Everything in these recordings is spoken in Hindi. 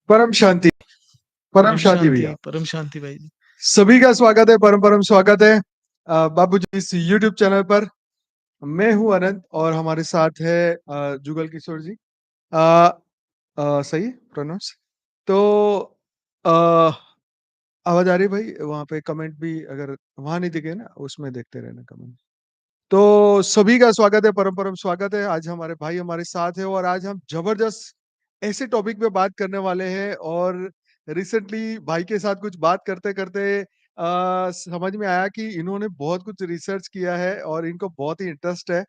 परम शांति भैया। परम शांति भाई जी। सभी का स्वागत है, परम स्वागत है बाबू जी इस यूट्यूब चैनल पर। मैं हूं अनंत और हमारे साथ है जुगल किशोर जी। सही प्रोनाउंस तो आवाज आ रही है भाई? वहां पे कमेंट भी अगर वहां नहीं दिखे ना, उसमें देखते रहना कमेंट। तो सभी का स्वागत है, परम स्वागत है। आज हमारे भाई हमारे साथ है और आज हम जबरदस्त ऐसे टॉपिक पे बात करने वाले हैं। और रिसेंटली भाई के साथ कुछ बात करते करते समझ में आया कि इन्होंने बहुत कुछ रिसर्च किया है और इनको बहुत ही इंटरेस्ट है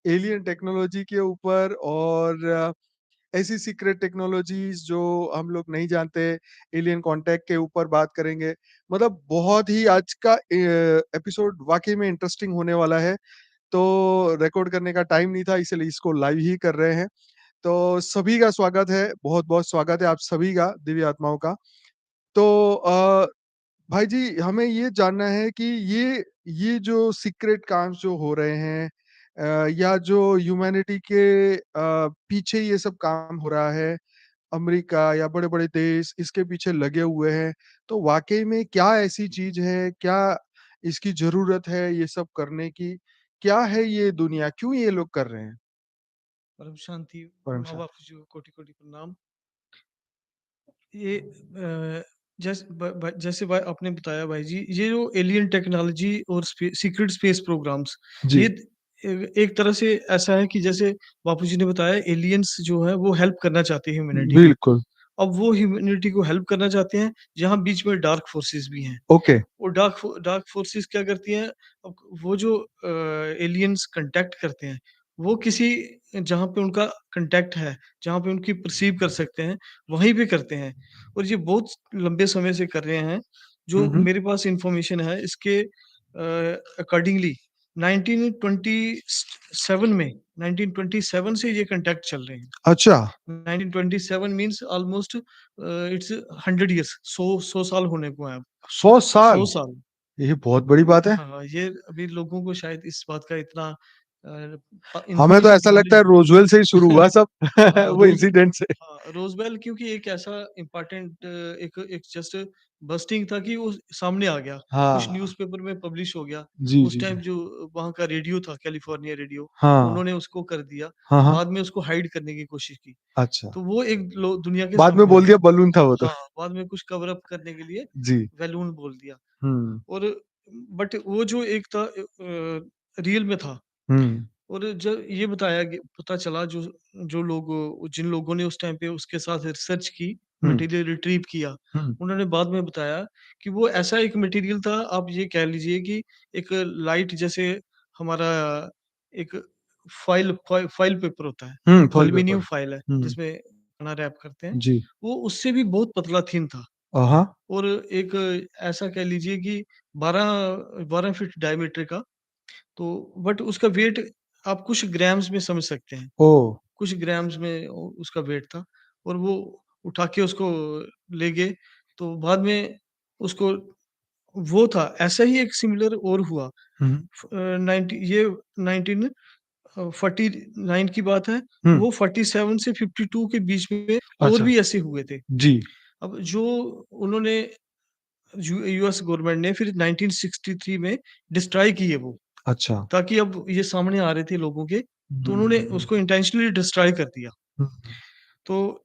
एलियन टेक्नोलॉजी के ऊपर और ऐसी सीक्रेट टेक्नोलॉजीज जो हम लोग नहीं जानते, एलियन कांटेक्ट के ऊपर बात करेंगे। मतलब बहुत ही आज का एपिसोड वाकई में इंटरेस्टिंग होने वाला है। तो रिकॉर्ड करने का टाइम नहीं था, इसलिए इसको लाइव ही कर रहे हैं। तो सभी का स्वागत है, बहुत बहुत स्वागत है आप सभी का, दिव्य आत्माओं का। तो भाई जी, हमें ये जानना है कि ये जो सीक्रेट काम जो हो रहे हैं या जो ह्यूमैनिटी के पीछे ये सब काम हो रहा है, अमेरिका या बड़े-बड़े देश इसके पीछे लगे हुए हैं, तो वाक़ई में क्या ऐसी चीज़ है? क्या इसकी ज़रूरत है ये सब करने की? क्या है ये दुनिया? क्यों ये लोग कर रहे हैं? परम शांति परम माँ शांति। बाप जी को कोटि-कोटि प्रणाम। ये जैसे भाई आपने बताया भाई जी, ये जो एलियन टेक्नोलॉजी और सीक्रेट स्पेस प्रोग्राम्स, जी, ये एक तरह से ऐसा है कि जैसे बापूजी ने बताया, एलियंस जो है वो हेल्प करना चाहते हैं ह्यूमैनिटी को। बिल्कुल। अब वो ह्यूमैनिटी को हेल्प करना चाहते हैं, जहाँ बीच में डार्क फोर्सेस भी हैं। ओके। वो डार्क फोर्सेस क्या करती हैं? अब वो जो एलियंस कांटेक्ट करते हैं, वो किसी जहाँ पे उनका कांटेक्ट है, जहाँ पे उनकी परसीव कर सकते हैं, वहीं पे करते हैं। और ये बहुत लंबे समय से कर रहे हैं। हुँ, जो हुँ। मेरे पास इन्फॉर्मेशन है इसके अकॉर्डिंगली 1927 में 1927 से ये कांटेक्ट चल रहे हैं। अच्छा, 1927 मीन्स ऑलमोस्ट इट्स 100 इयर्स, 100 साल होने को हैं अब। 100 100 साल! साल। ये बहुत बड़ी बात है। हाँ, ये अभी लोगों को शायद इस बात का इतना हमें तो इन्फॉर्मेशन ऐसा लगता नॉलेज है रोज़वेल से ही शुरू हुआ सब हाँ, वो इंसिडेंट से। रोज़वेल क्योंकि एक ऐसा इम्पोर्टेंट एक एक जस्ट बस्टिंग था कि वो सामने आ गया, कुछ हाँ। न्यूज़पेपर में पब्लिश हो गया। जी, उस जी, टाइम जी। जो वहाँ का रेडियो था, कैलिफोर्निया रेडियो, हाँ। उन्होंने उसको कर दिया। हाँ, हाँ। बाद में उसको हाइड करने की कोशिश की। अच्छा। तो वो एक लो दुनिया के बाद में सामने आ बोल दिया गया। बलून था वो तो। हाँ, बाद में कुछ कवर अप करने के लिए जी। बैलून बोल दिया। हुँ, और बट वो जो एक था रियल में था। हुँ, और जब ये बताया ग पता चला, जो जो लोग जिन लोगों ने उस टाइम पे उसके साथ रिसर्च की, हुँ, मटेरियल रिट्रीव किया, हुँ। उन्होंने बाद में बताया कि वो ऐसा एक मटेरियल था, आप ये कह लीजिए कि एक लाइट जैसे हमारा एक फ़ाइल पेपर होता है, हुँ, वो फॉइल एल्यूमीनियम पेपर। फ़ाइल है, हुँ, जिसमें खाना रैप करते हैं, जी। वो उससे भी बहुत पतला थिन था। हाँ। और एक ऐसा कह लीजिए कि 12 12 फीट डायमीटर का। तो बट उसका वेट आप कुछ ग्राम्स में समझ सकते हैं, ओह! कुछ ग्राम्स में उसका वेट था। और वो उठा के उसको ले गए, तो बाद में उसको वो था, ऐसा ही एक सिमिलर और हुआ। हुँ, हुँ। 1949 की बात है, हुँ, वो 47 से 52 के बीच में और अच्छा। भी ऐसे हुए थे। जी। अब जो उन्होंने यूएस गवर्नमेंट ने फिर 1963 में डिस्ट्रॉय किए वो, अच्छा। ताकि अब ये सामने आ रहे थे लोगों के, तो हुँ, उन्होंने हुँ, हुँ। उसको इंटेंशनली डिस्ट्रॉय कर दिया। हुँ, तो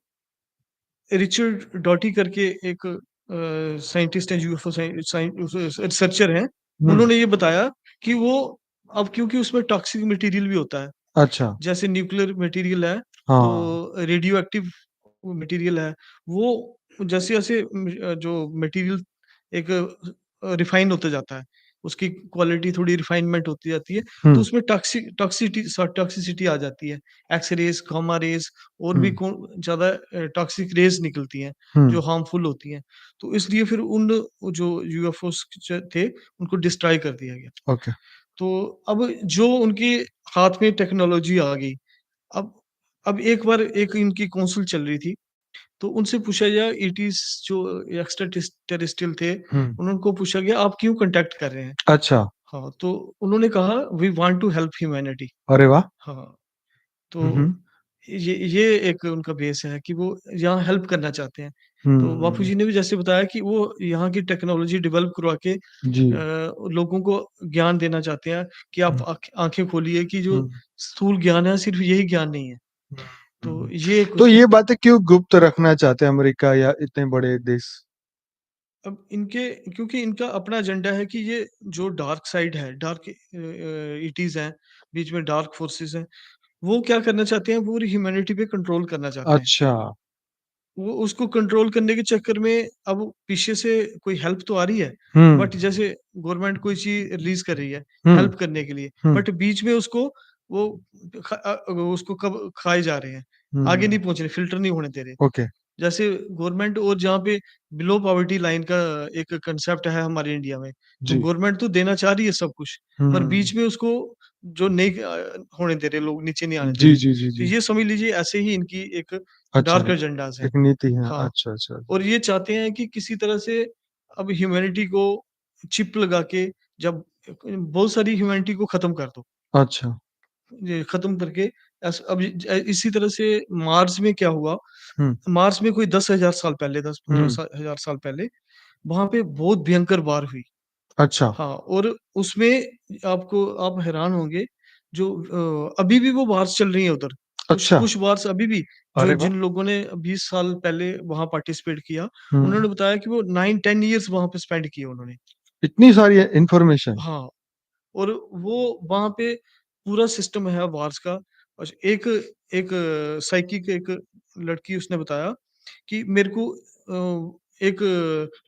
रिचर्ड डॉटी करके एक साइंटिस्ट हैं, यूएफओ रिसर्चर हैं, हुँ। उन्होंने ये बताया कि वो अब क्योंकि उसमें टॉक्सिक मटेरियल भी होता है, अच्छा। जैसे न्यूक्लियर मटेरियल है, हाँ। तो रेडियो एक्टिव मटेरियल है, वो जैसे-जैसे जो मटेरियल एक रिफाइन होता जाता है, उसकी क्वालिटी थोड़ी रिफाइनमेंट होती जाती है, तो हुँ, उसमें टॉक्सिसिटी आ जाती है। एक्स-रेज़, गामा रेज़ और भी हुँ, ज़्यादा टॉक्सिक रेज़ निकलती हैं, हुँ। जो हार्मफुल होती हैं। तो इसलिए फिर उन जो यूएफओज़ थे, उनको डिस्ट्रॉय कर दिया गया। ओके। तो अब जो उनके हाथ में टेक्नोलॉजी आ गई, अब अब एक बार एक इनकी काउंसिल चल रही थी, तो उनसे पूछा गया, ईटीज़ जो एक्स्ट्रा टेरेस्ट्रियल थे, हुँ। उनको पूछा गया, आप क्यों कॉन्टैक्ट कर रहे हैं? अच्छा। हाँ, तो उन्होंने कहा, we want to help humanity. अरे वाह! हाँ, तो हुँ, हुँ। ये एक उनका बेस है कि वो यहाँ हेल्प करना चाहते हैं। तो बापू हुँ, जी ने भी जैसे बताया कि वो यहाँ की टेक्नोलॉजी डेवलप करवा के जी। लोगों को ज्ञान देना चाहते हैं कि आप हुँ, आँखें खोलिए कि जो हुँ, स्थूल ज्ञान है सिर्फ़ यही ज्ञान नहीं है। हुँ, तो हुँ। ये एक तो उसमें ये बातें क्यों गुप्त रखना चाहते हैं अमेरिका या इतने बड़े देश? अब इनके क्योंकि इनका अपना एजेंडा है कि ये जो डार्क साइड है, डार्क इटीज़ हैं, बीच में डार्क फोर्सेस हैं, वो क्या करना चाहते हैं, पूरी ह्यूमैनिटी पे कंट्रोल करना चाहते हैं। अच्छा। वो उसको कंट्रोल करने के चक्कर में अब पीछे से कोई हेल्प तो आ रही है, हुँ, बट जैसे गवर्नमेंट कोई चीज़ रिलीज़ कर रही है, हुँ, हेल्प करने के लिए, हुँ, बट बीच में उसको वो उसको कब खाए जा रहे हैं, आगे हुँ। नहीं पहुँच रहे, फ़िल्टर नहीं होने दे रहे। ओके। जैसे गवर्नमेंट और जहाँ पे बिलो पॉवर्टी लाइन का एक कांसेप्ट है हमारे इंडिया में, तो जी। गवर्नमेंट तो देना चाह रही है सब कुछ, पर हुँ। बीच में उसको जो नहीं होने दे रहे लोग, नीचे नहीं आने दे जी, रहे। जी, जी, तो जी। ये समझ लीजिए ऐसे ही इनकी एक अच्छा, डार्क एजेंडाज़ हैं। एक नीति है। हाँ, अच्छा, अच्छा, अच्छा। और ये चाहते हैं कि किसी तरह से अब ह्यूमैनिटी को चिप लगा के जब बहुत सारी ह्यूमैनिटी को खत्म कर दो। अच्छा। ये खत्म करके अब इसी तरह से मार्स में क्या हुआ, हुँ, मार्स में कोई 10,000 साल पहले 10-15 हुँ। हज़ार साल पहले वहाँ पे बहुत भयंकर वार हुई। अच्छा, हाँ, और उसमें आप हैरान होंगे जो अभी भी वो वार्स चल रही हैं उधर। कुछ अच्छा। कुछ वार्स अभी भी जो अरे वाह! जिन लोगों ने 20 साल पहले वहाँ पार्टिसिपेट किया, हुँ। उन्होंने बताया कि वो 9-10 इयर्स वहाँ पे स्पेंड किए उन्होंने। इतनी सारी इन्फॉर्मेशन। हाँ। और वो वहाँ पे पूरा सिस्टम है वार्स का। और एक एक साइकिक एक लड़की उसने बताया कि मेरे को एक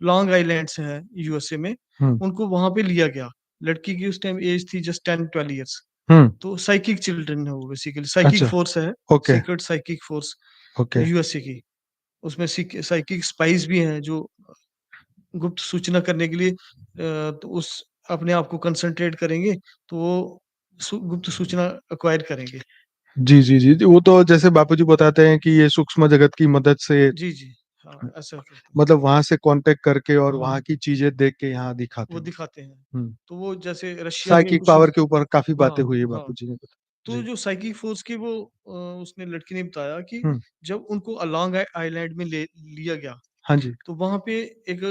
लॉन्ग आइलैंड्स है यूएसए में, हुँ, उनको वहाँ पे लिया गया। लड़की की उस टाइम एज थी जस्ट 10-12 इयर्स। हुँ। तो साइकिक चिल्ड्रन है वो बेसिकली, साइकिक अच्छा, फोर्स है, okay, secret psychic force okay. USA की। उसमें साइकिक स्पाइस भी हैं जो गुप्त सूचना करने के लिए तो उस अपने आप को कंसंट्रेट करेंगे, तो वो गुप्त सूचना एक्वायर करेंगे। जी, जी, जी, जी। वो तो जैसे बापूजी बताते हैं कि ये सूक्ष्म जगत की मदद से जी, जी। हाँ, ऐसा करते हैं। मतलब वहाँ से कॉन्टैक्ट करके और हाँ, वहाँ की चीज़ें देख के यहाँ दिखाते वो हैं। दिखाते हैं। हुँ। तो वो जैसे रशिया में साइकिक कुछ पावर के ऊपर काफ़ी बातें हाँ, हुई है हाँ। बापूजी ने बताया। तो जी। जो साइकिक फोर्स की वो उसने लड़की ने बताया कि हुँ। जब उनको अलोंग आइलैंड में ले लिया गया, हाँ जी। तो वहाँ पे एक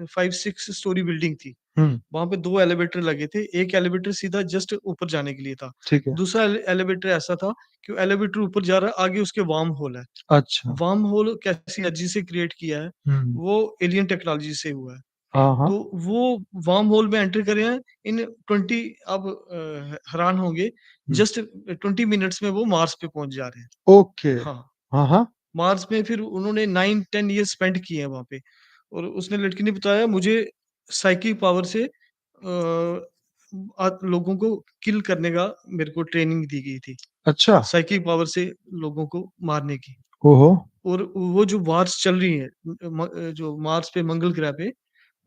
5-6 स्टोरी बिल्डिंग थी। हुँ, वहाँ पे 2 एलिवेटर लगे थे। एक एलिवेटर सीधा जस्ट ऊपर जाने के लिए था। ठीक है। दूसरा एलिवेटर ऐसा था कि वो एलिवेटर ऊपर जा रहा है, आगे उसके वार्म होल है। अच्छा। वार्म होल कैसी एनर्जी से क्रिएट किया है, हुँ। वो एलियन टेक्नोलॉजी से हुआ है। हाँ, हाँ। तो वो वार्म होल में एंटर करे हैं इन 20 आप हैरान होंगे हुँ। जस्ट 20 मिनट्स में वो मार्स पे पहुँच जा रहे हैं। ओके। हाँ, हाँ, हाँ। मार्स में फिर उन्होंने 9-10 ईयर स्पेंड किए हैं वहाँ पे। और उसने लड़की ने बताया मुझे साइकिक पावर से लोगों को किल करने का मेरे को ट्रेनिंग दी गई थी। अच्छा। साइकिक पावर से लोगों को मारने की। ओहो! और वो जो वार्स चल रही है जो मार्स पे मंगल ग्रह पे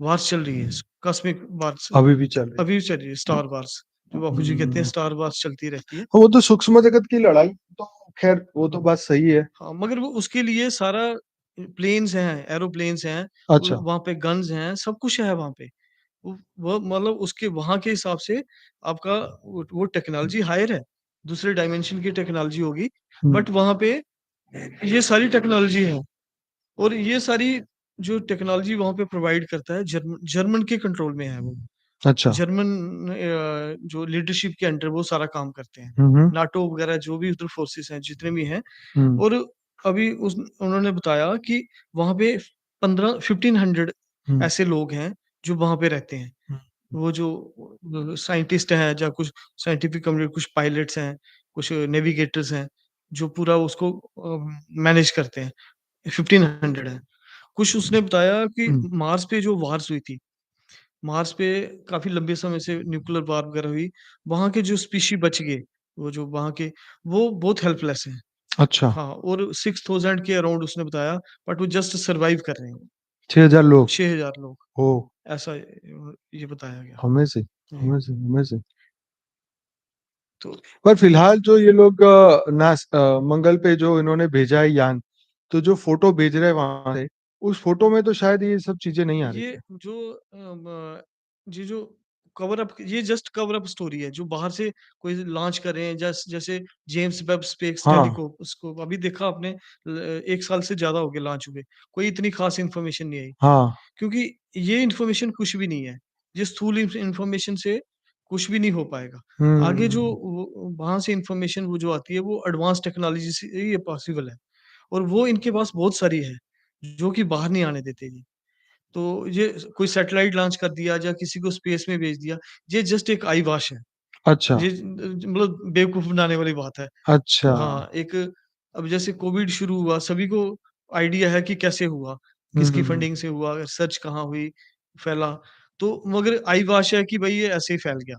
वार्स चल रही है, कॉस्मिक वार्स अभी भी चल रही अभी भी चल रही है, है। स्टार वार्स जो बापू जी कहते हैं हुँ। स्टार वार्स चलती रहती है। वो तो सूक्ष्म जगत की लड़ाई तो ख़ैर वो तो बात सही है। हाँ, मगर वो उसके लिए सारा प्लेन्स हैं, एरोप्लेन्स हैं, अच्छा। वहाँ पे गन्स हैं, सब कुछ है वहाँ पे। वो मतलब उसके वहाँ के हिसाब से आपका वो टेक्नोलॉज़ी हायर है, दूसरे डायमेंशन की टेक्नोलॉज़ी होगी, हुँ। बट वहाँ पे ये सारी टेक्नोलॉज़ी है और ये सारी जो टेक्नोलॉज़ी वहाँ पे प्रोवाइड करता है जर्मन के कंट्रोल में है वो। अच्छा। जर्मन जो लीडरशिप के अंडर वो सारा काम करते हैं। हुँ, हुँ। नाटो वगैरह जो भी उधर फोर्सेस हैं, जितने भी हैं हुँ। और अभी उस उन्होंने बताया कि वहाँ पे 1500 हुँ। ऐसे लोग हैं, जो वहाँ पे रहते हैं। हुँ। वो जो साइंटिस्ट हैं या कुछ साइंटिफिक कम्युनिटी कुछ पायलट्स हैं, कुछ नेविगेटर्स हैं, जो पूरा उसको मैनेज करते हैं, 1500 हैं। कुछ उसने बताया कि हुँ। मार्स पे जो वार्स हुई थी, मार्स पे काफ़ी लंबे समय से न्यूक्लियर वार वगैरह हुई, वहाँ के जो स्पीशी बच गए, वो जो वहाँ के वो बहुत हेल्पलेस हैं। अच्छा। हाँ, और 6000 के अराउंड उसने बताया, बट वो जस्ट सर्वाइव कर रहे हैं, 6000 लोग। 6000 लोग, ओह! ऐसा ये बताया गया। अमेज़िंग, जी, अमेज़िंग, अमेज़िंग। तो पर फिलहाल जो ये लोग मंगल पे जो इन्होंने भेजा है यान, तो जो फ़ोटो भेज रहे हैं वहाँ से, उस फ़ोटो में तो शायद ये सब चीज़ें नहीं आ रही ये थी। जो ये जो कवर अप, ये जस्ट कवर अप स्टोरी है जो बाहर से कोई लॉन्च कर रहे हैं, जैसे जेम्स वेब स्पेस हाँ, टेलीस्कोप, उसको अभी देखा आपने, 1 साल से ज़्यादा हो गया लॉन्च हुए, कोई इतनी खास इन्फॉर्मेशन नहीं आई, हाँ। क्योंकि ये इन्फॉर्मेशन कुछ भी नहीं है। ये स्थूल इन्फॉर्मेशन से कुछ भी नहीं हो पाएगा। आगे जो हुँ, वो वहाँ से इन्फॉर्मेशन वो जो आती है वो एडवांस टेक्नोलॉजी से ये पॉसिबल है, और वो इनके पास बहुत सारी है, जो कि बाहर नहीं आने देते ये। तो ये कोई सैटेलाइट लॉन्च कर दिया या किसी को स्पेस में भेज दिया, ये जस्ट एक आई वॉश है। अच्छा, ये मतलब बेवकूफ़ बनाने वाली बात है। अच्छा। हाँ, एक अब जैसे कोविड शुरू हुआ, सभी को आइडिया है कि कैसे हुआ, किसकी हुँ। फंडिंग से हुआ, रिसर्च कहाँ हुई, फैला। तो मगर आई वॉश है कि भई ये ऐसे ही फैल गया।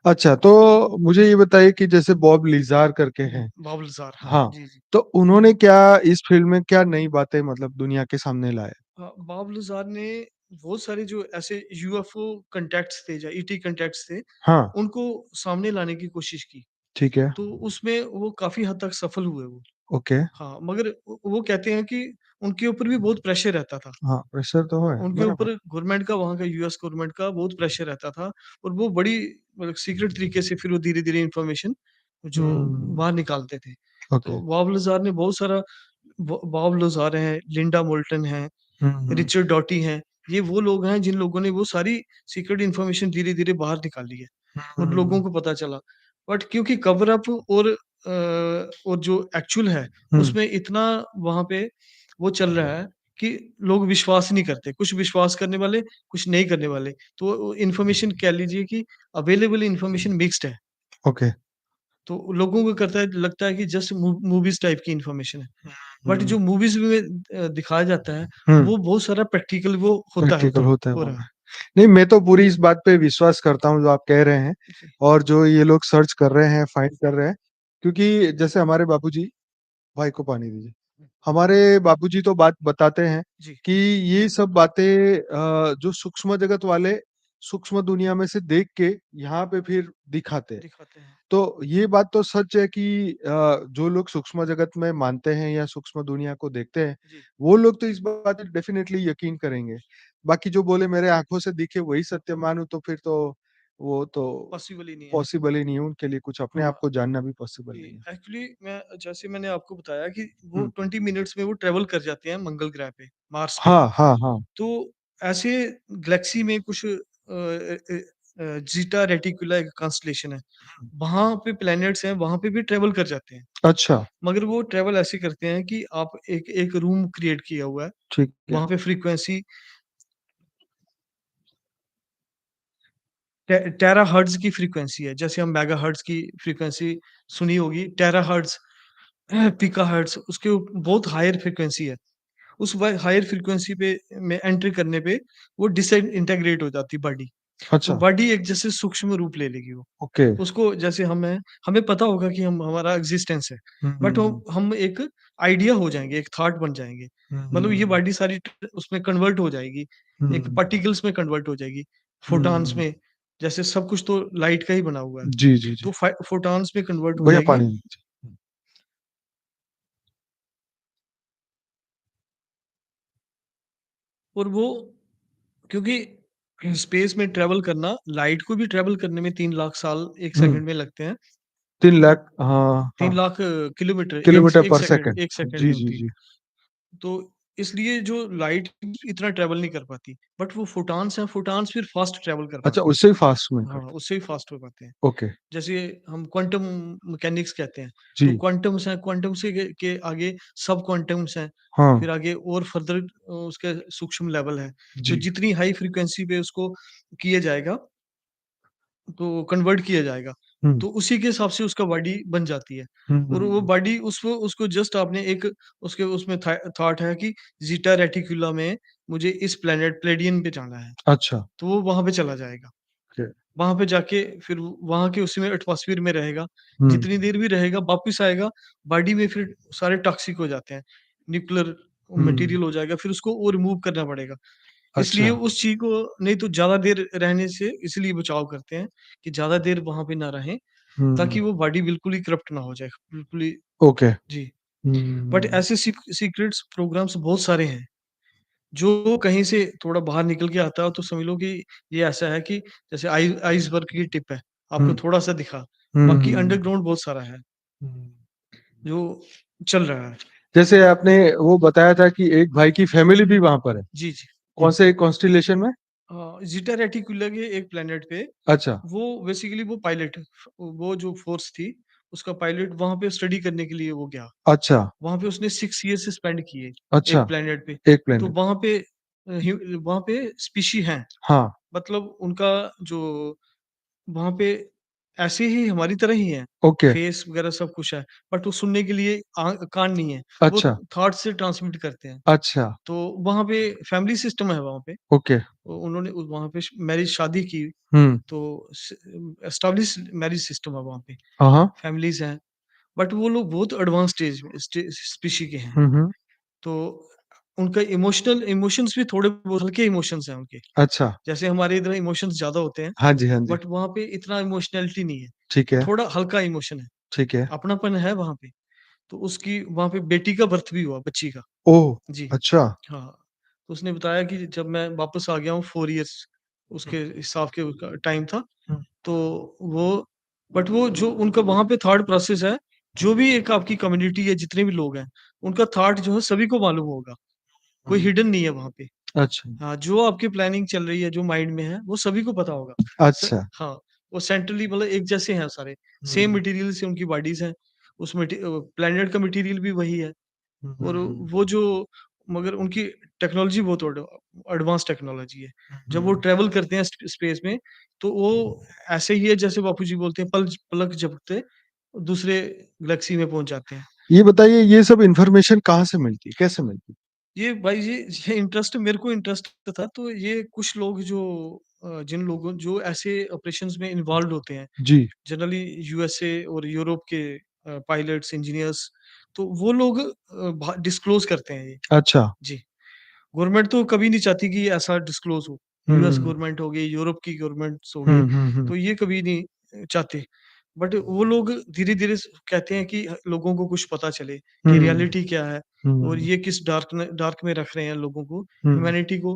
अच्छा, तो मुझे ये बताइए कि जैसे बॉब लिज़ार करके हैं, बाबुलसर, हाँ, हाँ, जी, जी। तो उन्होंने क्या इस फ़ील्ड में क्या नई बातें मतलब दुनिया के सामने लाए? बाबुलसर ने बहुत सारे जो ऐसे यूएफओ कॉन्टैक्ट्स थे, या ईटी कॉन्टैक्ट्स थे, हाँ, उनको सामने लाने की कोशिश की। ठीक है, तो उसमें वो काफ़ी हद तक सफल हुए वो। ओके। हाँ, मगर वो कहते हैं कि उनके ऊपर भी बहुत प्रेशर रहता था। हाँ, प्रेशर तो है, उनके बराबर। ऊपर गवर्नमेंट का, वहाँ का यूएस गवर्नमेंट का बहुत प्रेशर रहता था, और वो बड़ी मतलब सीक्रेट तरीके से फिर वो धीरे-धीरे इन्फॉर्मेशन जो हुँ, बाहर निकालते थे। ओके। तो बॉब लज़ार ने बहुत सारा, ब बॉब लज़ार हैं, लिंडा मोल्टन हैं, हुँ, हुँ, रिचर्ड डॉटी हैं, ये वो लोग हैं जिन लोगों ने वो सारी सीक्रेट इन्फॉर्मेशन धीरे-धीरे बाहर निकाली है, और लोगों हुँ, को पता चला। बट क्योंकि कवर अप और जो एक्चुअल है, हुँ, उसमें इतना वहाँ पे वो चल रहा है कि लोग विश्वास नहीं करते। कुछ विश्वास करने वाले, कुछ नहीं करने वाले। तो इन्फॉर्मेशन कह लीजिए कि अवेलेबल इन्फॉर्मेशन मिक्स्ड है। ओके। तो लोगों को करता है लगता है कि जस्ट मूवीज़ टाइप की इन्फॉर्मेशन है। बट हुँ, जो मूवीज़ में दिखाया जाता है, हुँ, वो बहुत सारा प्रैक्टिकल वो होता है प्रैक्टिकल उधर, होता है हो वहाँ रहा पे। है। नहीं, मैं तो पूरी इस बात पे विश्वास करता हूँ जो आप कह रहे हैं जी, और जो ये लोग सर्च कर रहे हैं, फाइंड कर रहे हैं, क्योंकि जैसे हमारे बाबूजी भाई को पानी दीजिए। हमारे बाबूजी तो बात बताते हैं जी, कि ये सब बातें जो सूक्ष्म जगत वाले सूक्ष्म दुनिया में से देख के यहाँ पे फिर दिखाते हैं। दिखाते हैं। तो ये बात तो सच है कि जो लोग सूक्ष्म जगत में मानते हैं या सूक्ष्म दुनिया को देखते हैं, जी, वो लोग तो इस बात पे डेफ़िनेटली यकीन करेंगे। बाकी जो बोले मेरे आँखों से दिखे वही सत्य मानूँ तो फिर तो वो तो पॉसिबल ही नहीं है। पॉसिबल ही नहीं है, उनके लिए कुछ अपने हाँ, आप को जानना भी पॉसिबल जी, नहीं है। एक्चुअली मैं जैसे मैंने आपको बताया कि वो हुँ। 20 मिनट्स में वो ट्रैवल कर जाते हैं मंगल ग्रह पे, मार्स पे। हाँ, हाँ, हाँ। तो ऐसे गैलेक्सी में कुछ ज़ीटा रेटिकुला एक कॉन्स्टेलेशन है। वहाँ पे प्लैनेट्स हैं, वहाँ पे भी ट्रैवल कर जाते हैं। अच्छा, मगर वो ट्रैवल ऐसे करते हैं कि आप एक एक रूम क्रिएट किया हुआ है, ठीक है। वहाँ पे फ्रीक्वेंसी टेराहर्ट्ज़ की फ्रीक्वेंसी है। जैसे हम मेगाहर्ट्ज़ की फ्रीक्वेंसी सुनी होगी, टेराहर्ट्ज़, पीकाहर्ट्ज़, उसके बहुत हायर फ्रीक्वेंसी है। उस हायर फ्रीक्वेंसी पे में एंटर करने पे वो डिसइंटीग्रेट हो जाती है बॉडी। तो अच्छा, बॉडी एक जैसे सूक्ष्म रूप ले लेगी वो। ओके। उसको जैसे हम हैं, हमें पता होगा कि हम हमारा एग्ज़िस्टेंस है, हुँ, बट वो हुँ, हम एक आइडिया हो जाएँगे, एक थॉट बन जाएँगे। हुँ, मतलब ये हुँ, बॉडी सारी उसमें कन्वर्ट हो जाएगी, एक हुँ, पार्टिकल्स में कन्वर्ट हो जाएगी, फोटॉन्स हुँ। में। जैसे सब कुछ तो लाइट का ही बना हुआ है, जी, जी, जी। तो फोटॉन्स में कन्वर्ट हो भैया जाएगी, पानी दीजिए। हुँ, और वो क्योंकि स्पेस में ट्रैवल करना, लाइट को भी ट्रैवल करने में 3 लाख साल 1 हुँ, सेकंड में लगते हैं। 3 लाख हाँ, 3 हाँ, लाख किलोमीटर, 1 किलोमीटर 1 पर सेकंड सेकंड। 1 सेकंड जी, में जी, होती है। जी। तो इसलिए जो लाइट इतना ट्रैवल नहीं कर पाती, बट वो फोटॉन्स हैं, फोटॉन्स फिर फास्ट ट्रैवल कर अच्छा पाते हैं। उससे भी फास्ट में हाँ, करते उससे भी फास्ट हो पाते हैं। ओके, जैसे हम क्वांटम मैकेनिक्स कहते हैं, तो जी, क्वांटम्स हैं, क्वांटम से के आगे सब क्वांटम्स हैं, हाँ, फिर आगे और फर्दर उसके सूक्ष्म लेवल है। तो जी। जितनी हाई फ्रीक्वेंसी पे उसको किया जाएगा, तो कन्वर्ट किया जाएगा, हुँ, तो उसी के हिसाब से उसका बॉडी बन जाती है। हुँ, और वो हुँ, बॉडी उसको उसको जस्ट आपने एक उसके उसमें थॉट है कि ज़ीटा रेटिकुला में मुझे इस प्लैनेट प्लेडियम पे जाना है, अच्छा, तो वो वहाँ पे चला जाएगा। ओके, वहाँ पे जाके फिर वहाँ के उसी में एटमॉस्फियर में रहेगा, हुँ, जितनी देर भी रहेगा वापिस आएगा, बॉडी में फिर सारे टॉक्सिक हो जाते हैं, न्यूक्लियर हुँ, मटेरियल हो जाएगा, फिर उसको वो रिमूव करना पड़ेगा। इसलिए अच्छा, उस चीज़ को नहीं तो ज़्यादा देर रहने से इसलिए बचाव करते हैं कि ज़्यादा देर वहाँ पे ना रहें, हुँ, ताकि वो बॉडी बिल्कुल ही करप्ट ना हो जाए, बिल्कुल ही। ओके, जी, बट हुँ, ऐसे सीक्रेट्स प्रोग्राम्स बहुत सारे हैं, जो कहीं से थोड़ा बाहर निकल के आता है तो समझ लो कि ये ऐसा है कि जैसे आइसबर्ग की टिप है, आपको हुँ। थोड़ा-सा दिखा, हुँ, बाकी हुँ, हुँ। अंडरग्राउंड बहुत सारा है, हुँ। जो चल रहा है। जैसे आपने वो बताया था कि एक भाई की फैमिली भी वहाँ पर है। जी, जी। कौन से कॉन्स्टेलेशन में? ज़ीटा रेटिकुला के एक प्लैनेट पे अच्छा, वो बेसिकली वो पायलट वो जो फ़ोर्स थी, उसका पायलट वहाँ पे स्टडी करने के लिए वो गया। अच्छा, वहाँ पे उसने 6 ईयर्स स्पेंड किए, अच्छा, एक प्लैनेट पे। एक तो प्लेनेट। वहाँ पे स्पीशी हैं, हाँ, मतलब उनका जो वहाँ पे ऐसे ही हमारी तरह ही हैं, ओके, फेस वगैरह सब कुछ है, बट वो सुनने के लिए कान नहीं है, वो अच्छा, थॉट से ट्रांसमिट करते हैं। अच्छा, तो वहाँ पे फैमिली सिस्टम है वहाँ पे। ओके। उन्होंने वहाँ पे मैरिज शादी की, हुँ। तो एस्टेब्लिश मैरिज सिस्टम है वहाँ पे, हाँ, हाँ। फैमिलीज़ हैं, बट वो लोग बहुत एडवांस स्टेज में स्पीशी के हैं। हुँ, हुँ। तो उनका इमोशंस भी थोड़े बहुत हल्के इमोशंस हैं उनके। अच्छा। जैसे हमारे इधर इमोशंस ज़्यादा होते हैं, हाँ जी, हाँ जी। बट वहाँ पे इतना इमोशनैलिटी नहीं है, ठीक है, थोड़ा हल्का इमोशन है, ठीक है। अपनापन है वहाँ पे। तो उसकी वहाँ पे बेटी का बर्थ भी हुआ, बच्ची का। ओह! जी, अच्छा। हाँ। तो उसने बताया कि जब मैं वापस आ गया हूँ 4 इयर्स हुँ, उसके हिसाब के उसका टाइम था, हुँ, तो वो बट वो जो उनका वहाँ पे थॉट प्रोसेस है, जो भी एक आपकी कम्युनिटी है, जितने भी लोग हैं, उनका थॉट जो है सभी को मालूम होगा, कोई हुँ। हिडन नहीं है वहाँ पे। अच्छा, हाँ, जो आपकी प्लानिंग चल रही है, जो माइंड में है, वो सभी को पता होगा। अच्छा। हाँ, वो सेंट्रली मतलब एक जैसे हैं सारे, सेम हुँ, मटेरियल से उनकी बॉडीज़ हैं, प्लैनेट का मटेरियल भी वही है हुँ, और हुँ, हुँ। वो जो मगर उनकी टेक्नोलॉजी बहुत एडवांस टेक्नोलॉजी है। हुँ, जब वो हुँ। ट्रैवल करते हैं स्पेस में, तो वो ऐसे ही है जैसे बापूजी बोलते हैं पलक झपकते दूसरे गैलेक्सी में पहुँच जाते हैं। ये बताइए ये सब इन्फॉर्मेशन कहाँ से मिलती है? कैसे मिलती है? ये भाई ये इंटरेस्ट मेरे को इंटरेस्ट था, तो ये कुछ लोग जो जिन लोगों जो ऐसे ऑपरेशंस में इन्वॉल्व्ड होते हैं, जी, जनरली यूएसए और यूरोप के पायलट्स, इंजीनियर्स, तो वो लोग डिस्क्लोज़ करते हैं ये। अच्छा। जी, गवर्नमेंट तो कभी नहीं चाहती कि ऐसा डिस्क्लोज़ हो। हुँ, यूएस हुँ, हुँ। गवर्नमेंट हो गई, यूरोप की गवर्नमेंट्स हो गए, हुँ, हुँ, हुँ। तो ये कभी नहीं चाहते। बट वो लोग धीरे-धीरे कहते हैं कि लोगों को कुछ पता चले कि हुँ, रियलिटी क्या है और हुँ, ये किस डार्क में रख रहे हैं लोगों को, हुँ, ह्यूमैनिटी को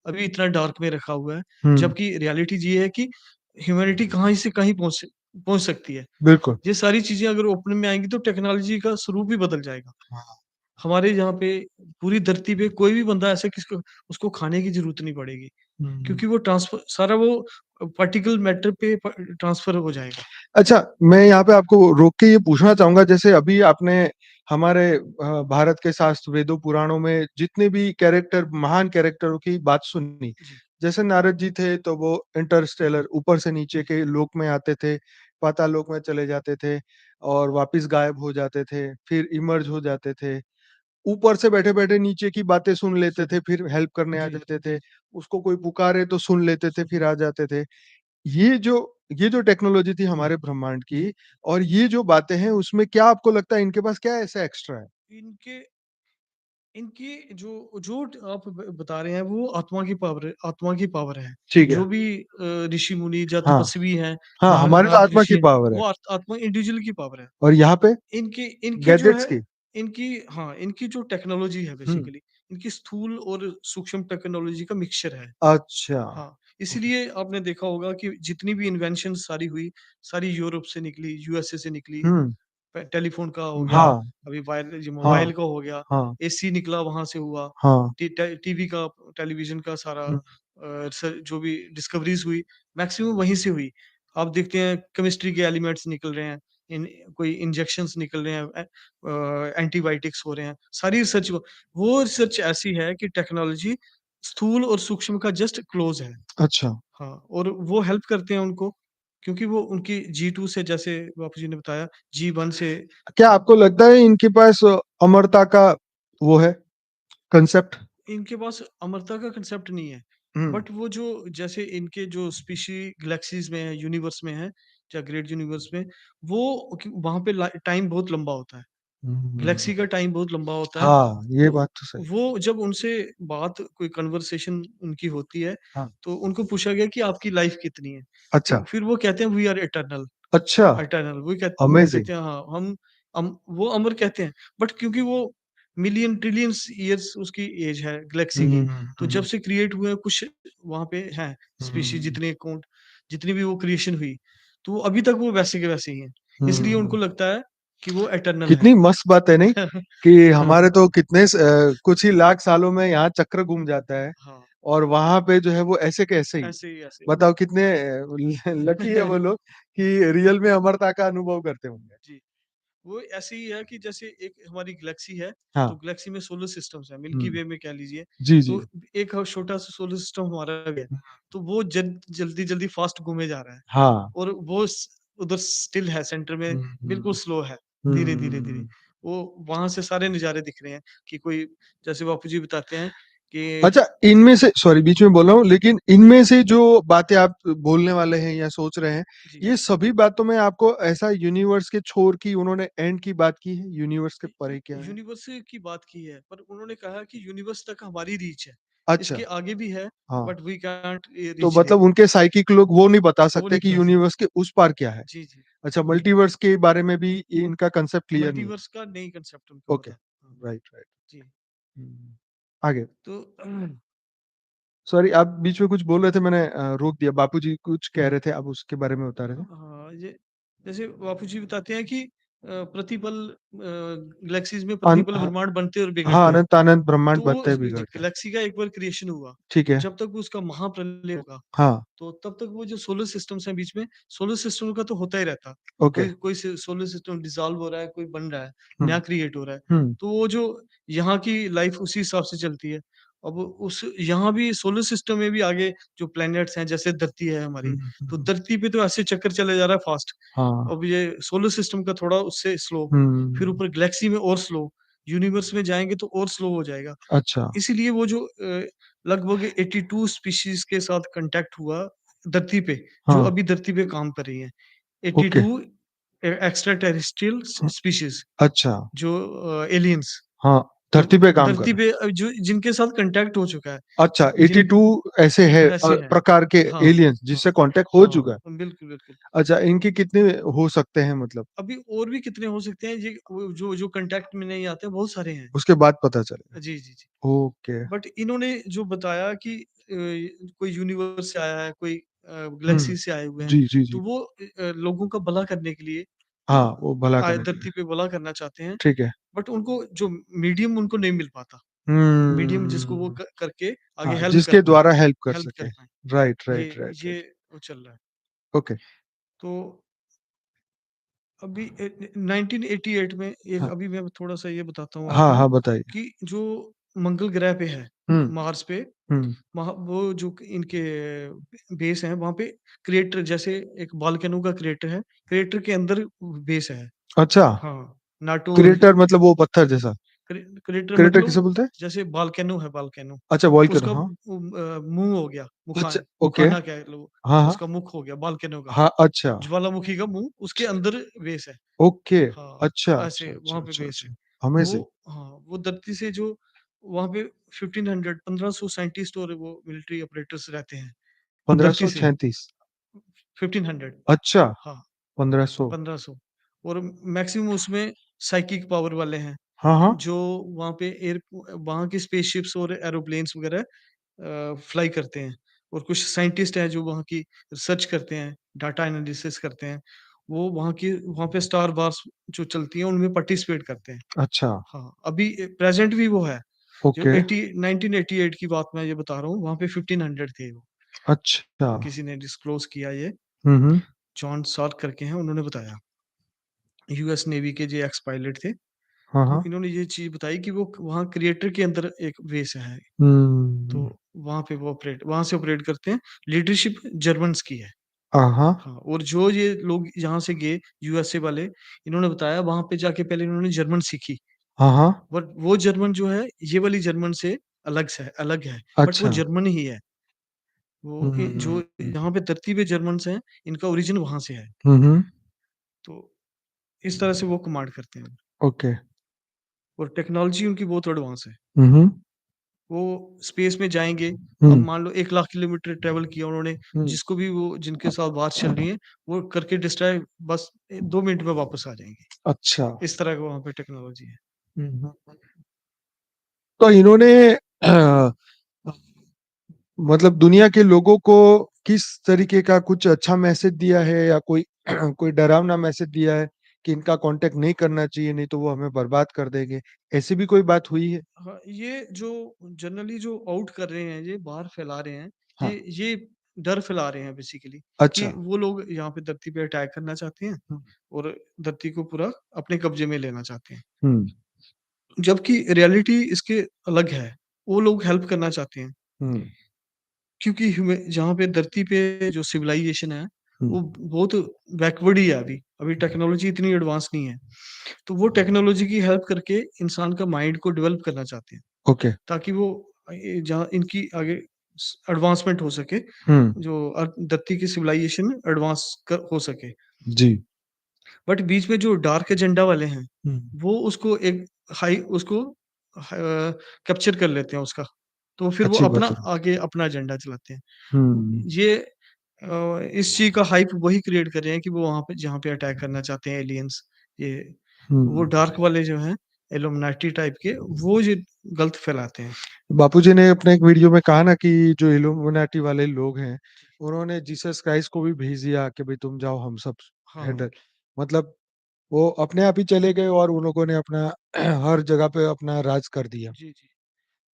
अभी इतना डार्क में रखा हुआ है। हुँ। जबकि रियलिटी ये है कि ह्यूमैनिटी कहाँ से कहीं पहुँच सकती है। बिल्कुल। ये सारी चीज़ें अगर ओपन में आएँगी तो टेक्नोलॉजी का स्वरूप ही बदल जाएगा। हाँ। हमारे यहाँ पे पूरी धरती पे कोई भी बंदा ऐसा किसको उसको खाने की ज़रूरत नहीं पड़ेगी, हुँ। क्योंकि वो ट्रांसफ़र सारा वो पार्टिकल मैटर पे ट्रांसफ़र हो जाएगा। अच्छा, मैं यहाँ पे आपको रोक के ये पूछना चाहूँगा जैसे अभी आपने हमारे भारत के शास्त्र वेदों पुराणों में जितने भी कैरेक्टर महान कैरेक्टरों की बात सुनी। जी, जैसे नारद जी थे तो वो इंटरस्टेलर ऊपर से नीचे के लोक में आते थे, पाताल लोक में चले जाते थे और वापस गायब हो जाते थे, फिर इमर्ज हो जाते थे। ऊपर से बैठे-बैठे नीचे की बातें सुन लेते थे, फिर हेल्प करने आ जी, जाते थे। उसको कोई पुकारे तो सुन लेते थे, फिर आ जाते थे। ये जो ये जो टेक्नोलॉजी थी हमारे ब्रह्मांड की और ये जो बातें हैं उसमें क्या आपको लगता है इनके पास क्या ऐसा एक्स्ट्रा है? इनके इनकी जो जो आप बता रहे हैं वो आत्मा की पावर है। ठीक है। जो भी ऋषि-मुनि या हाँ, तपस्वी हैं, हाँ, हमारे तो आत्मा महर्षि की हैं, पावर है वो आत्मा इंडिविजुअल की पावर है। और यहाँ पे इनकी इनकी जो गैजेट्स है की। इनकी हाँ, इनकी जो टेक्नोलॉजी है हुँ, बेसिकली, इनकी स्थूल और सूक्ष्म टेक्नोलॉजी का मिक्सचर है। अच्छा। हाँ, ओके। इसीलिए आपने देखा होगा कि जितनी भी इन्वेंशन्स सारी हुई, सारी यूरोप से निकली, यूएसए से निकली। हुँ, टेलीफ़ोन का हो गया, हाँ, अभी ये हाँ, मोबाइल का हो गया, हाँ, एसी निकला वहाँ से हुआ, हाँ। टीवी का, टेलीविज़न का सारा हुँ, जो भी डिस्कवरीज़ हुई, मैक्सिमम वहीं से हुई। आप देखते हैं केमिस्ट्री के एलिमेंट्स निकल रहे हैं, इन कोई इंजेक्शंस निकल रहे हैं, एंटीबायोटिक्स हो रहे हैं, सारी रिसर्च वो रिसर्च ऐसी है कि टेक्नोलॉजी स्थूल और सूक्ष्म का जस्ट क्लोज़ है। अच्छा। हाँ, और वो हेल्प करते हैं उनको, क्योंकि वो उनकी जी2 से जैसे बापू जी ने बताया, जी1 से क्या आपको लगता है इनके पास अमरता का वो है कांसेप्ट? इनके पास अमरता का कांसेप्ट नहीं है। हुँ, बट वो जो जैसे इनके जो स्पीशी गैलेक्सीज़ में है, यूनिवर्स में है, या ग्रेट यूनिवर्स में, वो वहाँ पे टाइम बहुत लंबा होता है। हुँ। गैलेक्सी का टाइम बहुत लंबा होता है, हाँ, ये तो बात तो सही। वो जब उनसे बात कोई कन्वर्सेशन उनकी होती है, हाँ, तो उनको पूछा गया कि आपकी लाइफ़ कितनी है? अच्छा, तो फिर वो कहते हैं वी आर इटर्नल। अच्छा, इटर्नल वो अमेज़िंग। कहते हैं हाँ, हम वो अमर कहते हैं, बट क्योंकि वो मिलियन ट्रिलियंस ईयर्स उसकी एज है गैलेक्सी की। हुँ, तो हुँ, जब हुँ, से क्रिएट हुए हैं कुछ वहाँ पे हैं स्पीशीज़ हुँ, जितनी भी वो क्रिएशन हुई, तो अभी तक वो वैसे के वैसे ही हैं। इसलिए उनको हुँ। लगता है कि वो इटर्नल हैं। कितनी मस्त बात है नहीं कि हाँ, हमारे तो कितने कुछ ही लाख सालों में यहाँ चक्र घूम जाता है हाँ, और वहां पे जो है वो ऐसे के ऐसे ही। ऐसे ही। बताओ कितने लकी है वो लोग कि रियल में अमरता का अनुभव करते होंगे। जी। वो ऐसे ही है कि जैसे एक हमारी गैलेक्सी है, तो हाँ। गैलेक्सी में सोलर सिस्टम्स हैं, मिल्की हम्म। वे में कह लीजिए। जी जी। तो एक छोटा-सा सोलर सिस्टम हमारा भी है, तो वो जल्दी-जल्दी फास्ट घूमे जा रहा है हाँ। और वो उधर स्टिल है सेंटर में, बिल्कुल हम्म। स्लो है, धीरे-धीरे। हम्म। वो वहाँ से सारे नज़ारे दिख रहे हैं कि कोई जैसे बापूजी बताते हैं कि अच्छा, इनमें से सॉरी बीच में बोल रहा हूँ, लेकिन इनमें से जो बातें आप बोलने वाले हैं या सोच रहे हैं, जी, ये सभी बातों में आपको ऐसा यूनिवर्स के छोर की उन्होंने एंड की बात की है, यूनिवर्स के परे क्या है? यूनिवर्स की बात की है, पर उन्होंने कहा कि यूनिवर्स तक हमारी रीच है। अच्छा। इसके आगे भी है, हाँ। बट वी कांट तो रीच मतलब देयर। उनके साइकिक लोग वो नहीं बता वो सकते नहीं कि बता सकते। यूनिवर्स के उस पार क्या है। जी, जी। अच्छा, जी, मल्टीवर्स के बारे में भी इनका कंसेप्ट क्लियर नहीं है। मल्टीवर्स का नई कांसेप्ट उनको ओके। पता है। हाँ, राइट, राइट। जी। हुँ। आगे। तो सॉरी, आप बीच में कुछ बोल रहे थे, मैंने रोक दिया। बापूजी कुछ कह रहे थे, आप उसके बारे में बता रहे थे? हाँ, ये जैसे बापू जी बताते हैं कि प्रतिपल गैलेक्सीज़ में अन प्रतिपल ह ब्रह्मांड बनते और हाँ, बिगड़ते हैं। अनंत-अनंत तो ब्रह्मांड वो बनते हैं, जी, बिगड़ते हैं। गैलेक्सी का एक बार क्रिएशन हुआ, ठीक है। जब तक उसका महाप्रलय होगा, हाँ। तो तब तक वो जो सोलर सिस्टम्स हैं बीच में, सोलर सिस्टम का तो होता ही रहता। ओके। कोई कोई सोलर सिस्टम डिसॉल्व हो रहा है, कोई बन रहा है, हुँ, नया क्रिएट हो रहा है। हुँ, तो वो जो यहाँ की लाइफ उसी हिसाब से चलती है। अब उस यहाँ भी सोलर सिस्टम में भी आगे जो प्लैनेट्स हैं, जैसे धरती है हमारी, हुँ, हुँ, तो हुँ। धरती पे तो ऐसे चक्कर चला जा रहा है फास्ट। हाँ। अब ये सोलर सिस्टम का थोड़ा उससे स्लो, फिर हुँ। ऊपर गैलेक्सी में और स्लो, यूनिवर्स में जाएँगे तो और स्लो हो जाएगा। अच्छा। इसीलिए वो जो लगभग 82 स्पीशीज़ के साथ कॉन्टैक्ट हुआ धरती पे, जो हाँ। अभी धरती पे काम कर रही हैं। ओके। 82 एक्स्ट्रा टेरेस्ट्रियल स्पीशीज़ अच्छा। जो एलियंस हाँ, जो धरती पे काम कर धरती रहे पे जो जिनके साथ कॉन्टैक्ट हो चुका है, हैं। अच्छा, जिन 82 ऐसे है ऐसे हैं। प्रकार के हाँ, एलियंस हाँ, जिससे कांटेक्ट हो चुका है। हाँ, बिल्कुल। अच्छा, इनके कितने हो सकते हैं मतलब? अभी और भी कितने हो सकते हैं, ये वो जो कॉन्टैक्ट में नहीं आते, बहुत सारे हैं। उसके बाद पता चलेगा। जी। ओके। बट इन्होंने जो बताया कि कोई यूनिवर्स से आया है, कोई हुँ। गैलेक्सी से आए हुए हैं, जी, जी, जी। तो वो लोगों का भला करने के लिए हाँ, वो भला आए करने के लिए। धरती पे भला करना चाहते हैं, ठीक है। बट उनको जो मीडियम उनको नहीं मिल पाता। मीडियम जिसको वो हुँ। करके आगे हाँ, हेल्प कर जिसके पाएँ, द्वारा हेल्प कर हेल्प कर सकें। पाएँ। राइट, ये राइट, राइट, ये राइट। वो चल रहा है। ओके। तो अभी 1988 में एक हाँ। अभी मैं थोड़ा-सा ये बताता हूँ हाँ, आपको हाँ, बताइए। कि जो मंगल ग्रह पे है, हुँ, मार्स पे हुँ। वहाँ वो जो इनके बेस हैं, वहाँ पे क्रिएटर जैसे एक वोल्केनो का क्रिएटर है, क्रिएटर के अंदर बेस है। अच्छा, हाँ, नाटोर क्रेटर मतलब वो पत्थर जैसा? क्रिएटर क्रेटर किसे मतलब बोलते हैं? जैसे वोल्केनो है वोल्केनो, अच्छा, वोल्केनो, उसका हाँ। मुँह हो गया, अच्छा, ओके। मुखाना कह लो, हाँ, हाँ। उसका मुख हो गया वोल्केनो का, हाँ, अच्छा। ज्वालामुखी का मुँह, उसके अंदर बेस है। ओके। हाँ, अच्छा, ऐसे अच्छा, अच्छा, वहाँ पे अच्छा, बेस है। अच्छा। वो अमेज़िंग। हाँ, वो धरती से जो वहाँ पे 1500 साइंटिस्ट और वो मिलिट्री ऑपरेटर्स रहते हैं, धरती से 1536। 1500 अच्छा, हाँ, 1500। 1500 और मैक्सिमम उसमें साइकिक पावर वाले हैं, हाँ, हाँ। जो वहाँ पे वहाँ की स्पेसशिप्स और एरोप्लेन्स वगैरह फ्लाई करते हैं और कुछ साइंटिस्ट हैं जो वहाँ की रिसर्च करते हैं, डाटा एनालिसिस करते हैं। वो वहाँ पे स्टार वार्स जो चलती हैं, उनमें पार्टिसिपेट करते हैं। अच्छा, हाँ, अभी प्रेज़ेंट भी वो है। जो ओके। 1988 की बात मैं ये बता रहा हूँ, वहाँ पे 1500 थे वो। अच्छा। किसी ने डिस्क्लोज़ किया ये, हुँ, हुँ। जॉन साल्क करके हैं, उन्होंने बताया। यूएस नेवी के जो एक्स पायलट थे, हाँ, तो हाँ। इन्होंने ये चीज़ बताई कि वो वहाँ क्रिएटर के अंदर एक बेस है। तो हुँ। वहाँ से ऑपरेट करते हैं। लीडरशिप जर्मन्स की है। हाँ। हाँ, और जो ये लोग यहाँ से गए यूएसए वाले, इन्होंने बताया वहाँ पे जाके पहले इन्होंने जर्मन सीखी। हाँ, हाँ। बट वो जर्मन जो है, ये वाली जर्मन से अलग है, बट वो अच्छा। जर्मन ही है। वो जो हुँ। यहाँ पे धरती पे जर्मन्स हैं, इनका ओरिजिन वहाँ से है। हुँ, हुँ। तो इस तरह से वो कमांड करते हैं ओके। और टेक्नोलॉजी उनकी बहुत एडवांस है। हुँ, हुँ। वो स्पेस में जाएँगे, अब हुँ, मान लो 1 लाख किलोमीटर ट्रैवल किया उन्होंने, हुँ। जिसको भी वो जिनके साथ बात चल रही है, वो करके डिस्ट्रॉय बस 2 मिनट में वापस आ जाएँगे। अच्छा। इस तरह का वहाँ पे टेक्नोलॉजी है। हुँ, हुँ। तो इन्होंने मतलब दुनिया के लोगों को किस तरीके का कुछ अच्छा मैसेज दिया है या कोई कोई डरावना मैसेज दिया है कि इनका कांटेक्ट नहीं करना चाहिए, नहीं तो वो हमें बर्बाद कर देंगे? ऐसी भी कोई बात हुई है? हाँ, ये जो जनरली जो आउट कर रहे हैं, ये बाहर फैला रहे हैं, हाँ। ये डर फैला रहे हैं बेसिकली कि अच्छा। वो लोग यहाँ पे धरती पे अटैक करना चाहते हैं हुँ, और धरती को पूरा अपने कब्जे में लेना चाहते हैं। हुँ, जबकि रियलिटी इसके अलग है, वो लोग हेल्प करना चाहते हैं। हुँ, क्योंकि जहाँ पे धरती पे जो सिविलाइजेशन है, हुँ। वो बहुत बैकवर्ड ही है अभी। अभी टेक्नोलॉजी इतनी एडवांस नहीं है। तो वो टेक्नोलॉजी की हेल्प करके इंसान का माइंड को डेवलप करना चाहते हैं, ओके। ताकि वो जहाँ इनकी आगे एडवांसमेंट हो सके, हुँ, जो धरती की सिविलाइजेशन एडवांस हो सके। जी। बट बीच में जो डार्क एजेंडा वाले हैं, हुँ, वो उसको एक हाई उसको कैप्चर कर लेते हैं उसका। तो फिर वो अच्छी अपना बात है। आगे अपना एजेंडा चलाते हैं। हुँ, ये इस चीज़ का हाइप वही क्रिएट कर रहे हैं कि वो वहाँ पे जहाँ पे अटैक करना चाहते हैं एलियंस, ये वो हुँ। डार्क वाले जो हैं इल्यूमिनाटी टाइप के, वो ये गलत फैलाते हैं। बापूजी ने अपने एक वीडियो में कहा ना कि जो इल्यूमिनाटी वाले लोग हैं, उन्होंने जीसस क्राइस्ट को भी भेज दिया कि भाई तुम जाओ, हम सब हाँ, हैंडल, मतलब वो अपने आप ही चले गए और उन लोगों ने अपना हर जगह पे अपना राज कर दिया। जी, जी।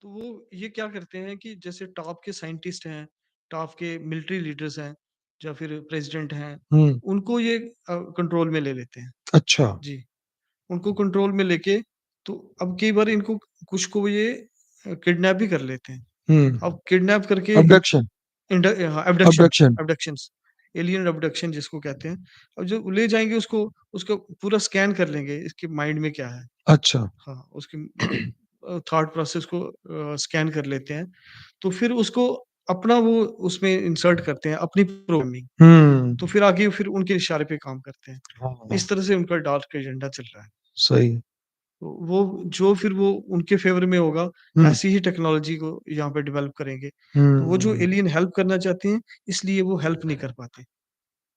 तो वो ये क्या करते हैं कि जैसे टॉप के साइंटिस्ट हैं, टॉप के मिलिट्री लीडर्स हैं या फिर प्रेसिडेंट हैं, हुँ, उनको ये कंट्रोल में ले लेते हैं। अच्छा। जी, उनको कंट्रोल में लेके तो अब कई बार इनको कुछ को ये किडनैप भी कर लेते हैं। हुँ, अब किडनैप करके अबडक्शन, हाँ, abduction abduction. Abductions, alien abduction जिसको कहते हैं। अब जो ले जाएँगे उसको, उसका पूरा स्कैन कर लेंगे, इसके माइंड में क्या है। अच्छा। हाँ, उसकी थॉट प्रोसेस को स्कैन कर लेते हैं। तो फिर उसको अपना वो उसमें इंसर्ट करते हैं, अपनी प्रोग्रामिंग। हुँ, तो फिर आगे फिर उनके इशारे पे काम करते हैं। हाँ, इस तरह से उनका डार्क एजेंडा चल रहा है। सही। तो वो जो फिर वो उनके फ़ेवर में होगा, हुँ, ऐसी ही टेक्नोलॉजी को यहाँ पे डेवलप करेंगे। तो वो जो हुँ, एलियन हेल्प करना चाहते हैं, इसलिए वो हेल्प नहीं कर पाते।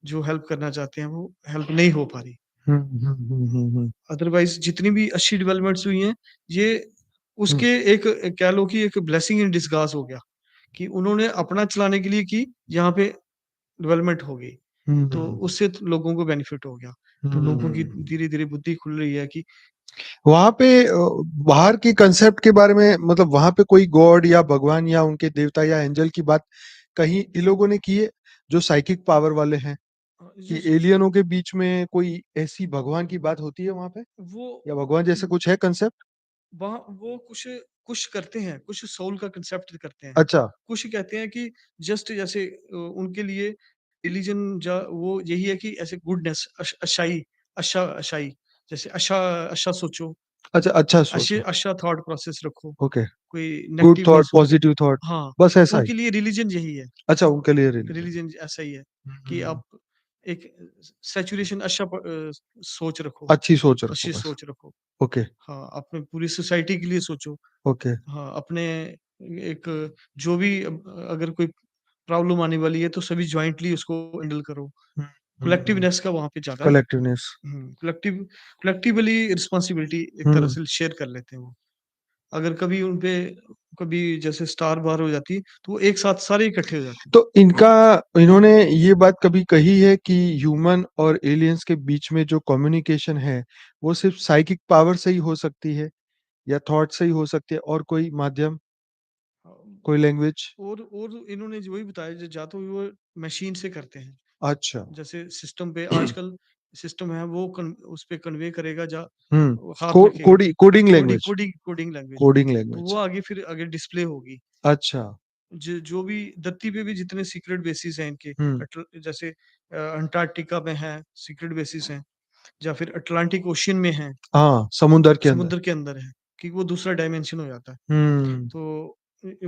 जो हेल्प करना चाहते हैं, वो हेल्प नहीं हो पा रही। हुँ, हुँ, हुँ, हुँ, हुँ, अदरवाइज़ जितनी भी अच्छी डेवलपमेंट्स हुई हैं, ये हुँ, उसके एक कह लो कि एक ब्लेसिंग इन डिस्गाइज़ हो गया, कि उन्होंने अपना चलाने के लिए की, यहाँ पे डेवलपमेंट हो गई। हुँ, तो हुँ, उससे तो लोगों को बेनिफिट हो गया। तो लोगों की हुँ। धीरे-धीरे बुद्धि खुल रही है कि वहाँ पे बाहर के कांसेप्ट के बारे में, मतलब वहाँ पे कोई गॉड या भगवान या उनके देवता या एंजल की बात कहीं इन लोगों ने की है, जो साइकिक पावर वाले हैं? जो कि एलियनों के बीच में कोई ऐसी भगवान की बात होती है वहाँ पे? वो या भगवान जैसा कुछ है कांसेप्ट? वहाँ वो कुछ कुछ करते हैं, कुछ सोल का कंसेप्ट करते हैं। अच्छा, कुछ कहते हैं कि जस्ट जैसे उनके लिए रिलीजन वो यही है कि ऐसे गुडनेस अच्छाई, अच्छाई, जैसे अच्छा अच्छा सोचो, अच्छा, अच्छा सोचो। अच्छा थॉट प्रोसेस रखो, ओके, कोई गुड नेगेटिव नहीं थॉट, सोचो। पॉजिटिव थॉट, हाँ, बस ऐसा ही? उनके लिए रिलीजन यही है। अच्छा, उनके लिए रिलीजन। रिलीजन ऐसा ही है कि हुँ, आप एक सैचुरेशन सोच रखो, अच्छी सोच रखो अच्छी बस। सोच रखो। ओके, हाँ, अपने पूरी सोसाइटी के लिए सोचो। ओके। हाँ, अपने एक जो भी अगर कोई प्रॉब्लम आने वाली है तो सभी जॉइंटली उसको हैंडल करो। हुँ, हुँ, हुँ। कलेक्टिवनेस का वहाँ पे ज़्यादा कलेक्टिवनेस। कलेक्टिवली रिस्पॉन्सिबिलिटी एक तरह हुँ। से शेयर कर लेते हैं वो। अगर कभी उन पे कभी जैसे स्टार बाहर हो जाती है, तो वो एक साथ सारे इकट्ठे हो जाते हैं। तो इन्होंने ये बात कभी कही है कि ह्यूमन और एलियंस के बीच में जो कम्युनिकेशन है, वो सिर्फ़ साइकिक पावर से ही हो सकती है या थॉट से ही हो सकती है, और कोई माध्यम, हाँ, कोई लैंग्वेज? और इन्होंने जो वही बताया या तो वो मशीन से करते हैं। अच्छा। जैसे सिस्टम पे आजकल सिस्टम है वो उस पे कन्वे करेगा या हुँ। हाथ रखेगा कोडिंग लैंग्वेज, कोडिंग लैंग्वेज में। कोडिंग तो वो लैंग्वेज। आगे फिर आगे डिस्प्ले होगी। अच्छा। जो भी धरती पे भी जितने सीक्रेट बेसिस हैं इनके हुँ। जैसे अंटार्कटिका में है सीक्रेट बेसिस हैं या फिर अटलांटिक ओशियन में है, हाँ, समुंदर के अंदर। समुद्र के अंदर है कि वो दूसरा डायमेंशन हो जाता है। हुँ। तो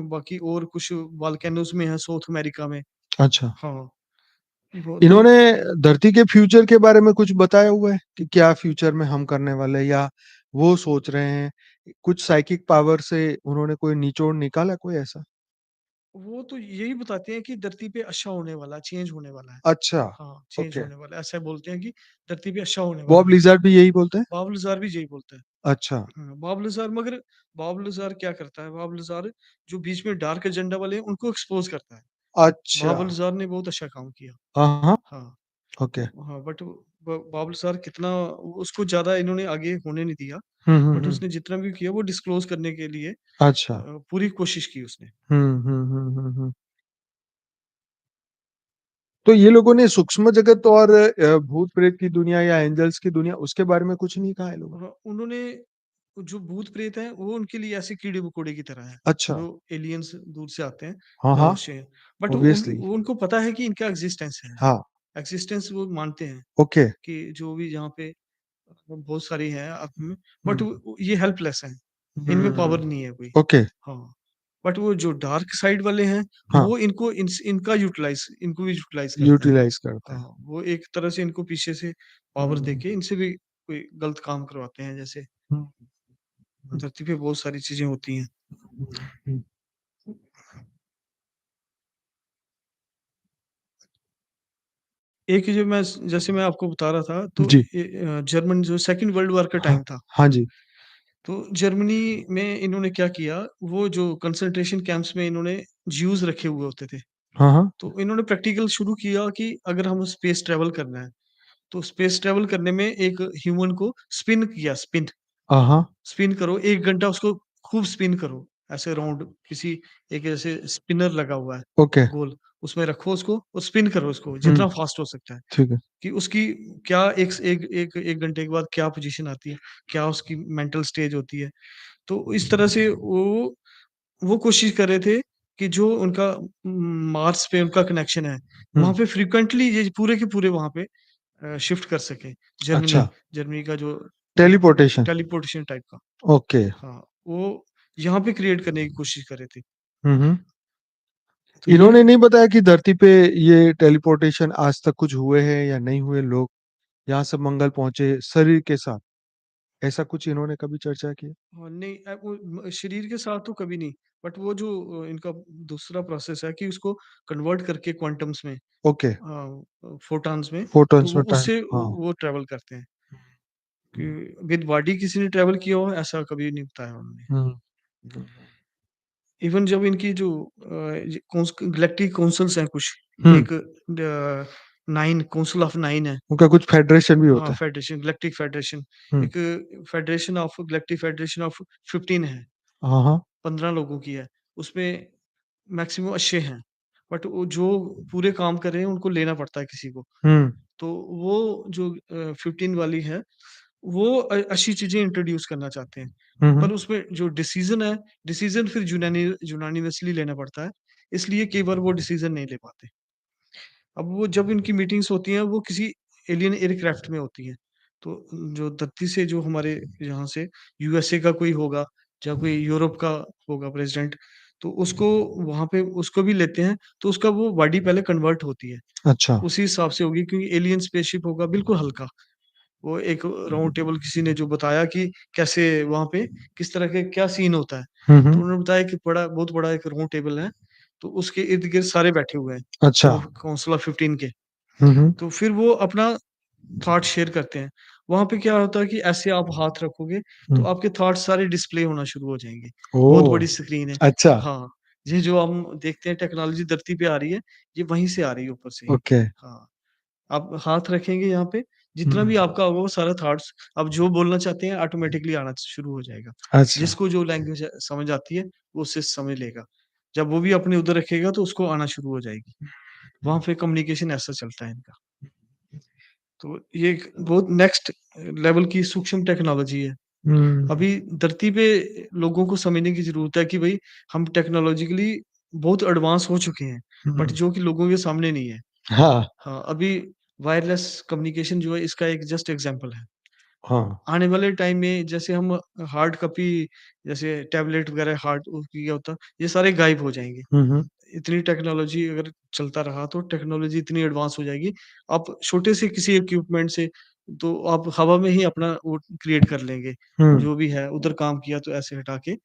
बाकी और कुछ वोल्केनोज में है साउथ अमेरिका में। अच्छा। हाँ, वो तो इन्होंने धरती के फ्यूचर के बारे में कुछ बताया हुआ है कि क्या फ्यूचर में हम करने वाले हैं या वो सोच रहे हैं? कुछ साइकिक पावर से उन्होंने कोई निचोड़ निकाला कोई ऐसा? वो तो यही बताते हैं कि धरती पे अच्छा होने वाला है, चेंज होने वाला है। अच्छा, हाँ, चेंज ओके। होने वाला है, ऐसा बोलते हैं कि धरती पे अच्छा होने वाला बॉब है। लिज़ार्ड भी यही बोलते हैं? बाब लज़ार भी यही बोलता है। अच्छा, हाँ, बाब लज़ार मगर बाब लज़ार क्या करता है, बाब लज़ार जो बीच में डार्क एजेंडा वाले हैं, उनको एक्सपोज़ करता है। अच्छा। बाब लज़ार ने बहुत अच्छा काम किया। हाँ, हाँ, हाँ, ओके। हाँ, बट बाब लज़ार कितना उसको ज़्यादा इन्होंने आगे होने नहीं दिया। हुँ, हुँ, बट हुँ। उसने जितना भी किया वो डिस्क्लोज़ करने के लिए अच्छा। पूरी कोशिश की उसने। हुँ, हुँ, हुँ, हुँ, हुँ। तो ये लोगों ने सूक्ष्म जगत और भूत-प्रेत की दुनिया या एंजेल्स की दुनिया उसके बारे में कुछ नहीं कहा है लोगों ने? उन्होंने जो भूत-प्रेत हैं, वो उनके लिए ऐसे कीड़े-मकोड़े की तरह है, अच्छा। जो एलियंस दूर से आते हैं हाँ, हाँ, से बट ऑब्वियसली। उनको पता है कि इनका एक्जिस्टेंस है। हाँ, एक्जिस्टेंस वो मानते हैं ओके। कि जो भी यहाँ पे बहुत सारी हैं अर्थ में, बट हुँ, वो ये हेल्पलेस हैं, इनमें पावर हुँ, नहीं है कोई। ओके, हाँ, बट वो जो डार्क साइड वाले हैं, हाँ, वो इनको भी यूटिलाइज़ करते हैं। यूटिलाइज़ करते हैं। हाँ, वो एक तरह से इनको पीछे से पावर हुँ, देके इनसे भी कोई गलत काम करवाते हैं, जैसे हुँ, हुँ, धरती पे बहुत सारी चीज़ें होती हैं। हुँ, हुँ। एक जो मैं जैसे मैं आपको बता रहा था तो जी, जर्मन जो सेकंड वर्ल्ड वॉर का हाँ, टाइम था, हाँ जी। तो जर्मनी में इन्होंने क्या किया, वो जो कंसंट्रेशन कैंप्स में इन्होंने ज्यूज़ रखे हुए होते थे। हाँ, हाँ। तो इन्होंने प्रैक्टिकल शुरू किया कि अगर हमें स्पेस ट्रैवल करना है, तो स्पेस ट्रैवल करने में एक ह्यूमन को स्पिन किया, हाँ, स्पिन करो 1 घंटा उसको खूब स्पिन करो, ऐसे राउंड किसी एक ऐसे स्पिनर लगा हुआ है, ओके। गोल, उसमें रखो उसको और स्पिन करो उसको हुँ, जितना फास्ट हो सकता है। ठीक है। कि उसकी क्या एक घंटे के बाद क्या पोज़ीशन आती है, क्या उसकी मेंटल स्टेज होती है। तो इस तरह से वो कोशिश कर रहे थे कि जो उनका मार्स पे उनका कनेक्शन है, वहाँ हुँ, पे फ्रीक्वेंटली ये पूरे के पूरे वहाँ पे शिफ्ट कर सकें। अच्छा, जर्मनी का जो टेलीपोर्टेशन, टेलीपोर्टेशन टाइप का। ओके। हाँ, वो यहाँ पे क्रिएट करने की कोशिश कर रहे थे। हुँ, हुँ। तो ये इन्होंने नहीं बताया कि धरती पे ये टेलीपोर्टेशन आज तक कुछ हुए हैं या नहीं हुए लोग यहाँ से मंगल पहुँचे शरीर के साथ, ऐसा कुछ इन्होंने कभी चर्चा की है? हाँ, नहीं वो शरीर के साथ तो कभी नहीं, बट वो जो इनका दूसरा प्रोसेस है कि उसको कन्वर्ट करके क्वांटम्स में ओके, फोटॉन्स में, तो फोटॉन्स वो में टाइम उससे हाँ। वो ट्रैवल करते हैं कि हुँ, विद बॉडी किसी ने ट्रैवल किया हो ऐसा कभी नहीं बताया उन्होंने। हुँ, हुँ, इवन जब इनकी जो गैलेक्टिक काउंसिल्स हैं कुछ, हुँ, एक 9 काउंसिल ऑफ 9 है। उनका कुछ फेडरेशन भी हाँ, होता है। फेडरेशन गैलेक्टिक फेडरेशन, हुँ, एक federation of galactic federation of 15 है, हाँ, हाँ। 15 लोगों की है। उसमें मैक्सिमम अच्छे हैं, बट वो जो पूरे काम कर रहे हैं उनको लेना पड़ता है किसी को। हुँ, तो वो जो 15 वाली है, वो अच्छी चीज़ें इंट्रोड्यूस करना चाहते हैं। हुँ, हुँ, पर उसमें जो डिसीज़न है, डिसीज़न फिर यूनानिमसली लेना पड़ता है, इसलिए कई बार वो डिसीज़न नहीं ले पाते। अब वो जब इनकी मीटिंग्स होती हैं, वो किसी एलियन एयरक्राफ्ट में होती हैं। तो जो धरती से जो हमारे यहाँ से यूएसए का कोई होगा या कोई यूरोप का होगा प्रेज़िडेंट, तो उसको वहाँ पे उसको भी लेते हैं, तो उसका वो बॉडी पहले कन्वर्ट होती है। अच्छा। उसी हिसाब से होगी क्योंकि एलियन स्पेसशिप होगा बिल्कुल हल्का। वो एक राउंड टेबल किसी ने जो बताया कि कैसे वहाँ पे किस तरह के क्या सीन होता है। हुँ, तो हुँ, उन्होंने बताया कि बहुत बड़ा एक राउंड टेबल है, तो उसके इर्द-गिर्द सारे बैठे हुए हैं, अच्छा। काउंसिल ऑफ 15 के। हुँ, हुँ, तो फिर वो अपना थॉट शेयर करते हैं। वहाँ पे क्या होता है कि ऐसे आप हाथ रखोगे, तो हुँ। आपके थॉट्स सारे डिस्प्ले होना शुरू हो जाएँगे। बहुत ओह! बड़ी स्क्रीन है। अच्छा, हाँ, ये जो हम देखते हैं टेक्नोलॉज़ी धरती पे आ रही है, ये वहीं से आ रही है ऊपर से ही। ओके। हाँ, आप हाथ रखेंगे यहाँ पे, जितना भी हुँ, आपका होगा वो सारा थॉट्स आप जो बोलना चाहते हैं ऑटोमैटिकली आना शुरू हो जाएगा। अच्छा। जिसको जो लैंग्वेज समझ आती है, वो उससे समझ लेगा। जब वो भी अपने उधर रखेगा तो उसको आना शुरू हो जाएगी। वहाँ पे कम्युनिकेशन ऐसा चलता है इनका। तो ये एक बहुत नेक्स्ट लेवल की सूक्ष्म टेक्नोलॉजी है। हुँ, अभी धरती पे लोगों को समझने की ज़रूरत है कि भई हम टेक्नोलॉजिकली बहुत एडवांस हो चुके हैं, बट हुँ। जो कि लोगों के सामने नहीं है। हाँ, हाँ, अभी वायरलेस कम्युनिकेशन जो है इसका एक जस्ट एग्ज़ाम्पल है। हाँ। आने वाले टाइम में जैसे हम हार्ड कॉपी जैसे टैबलेट वगैरह हार्ड क्या होता, ये सारे गायब हो जाएँगे। हुँ, हुँ। इतनी टेक्नोलॉजी अगर चलता रहा तो टेक्नोलॉजी इतनी एडवांस हो जाएगी, आप छोटे से किसी इक्विपमेंट से तो आप हवा में ही अपना वो क्रिएट कर लेंगे। हुँ, जो भी है उधर काम किया तो ऐसे हटा के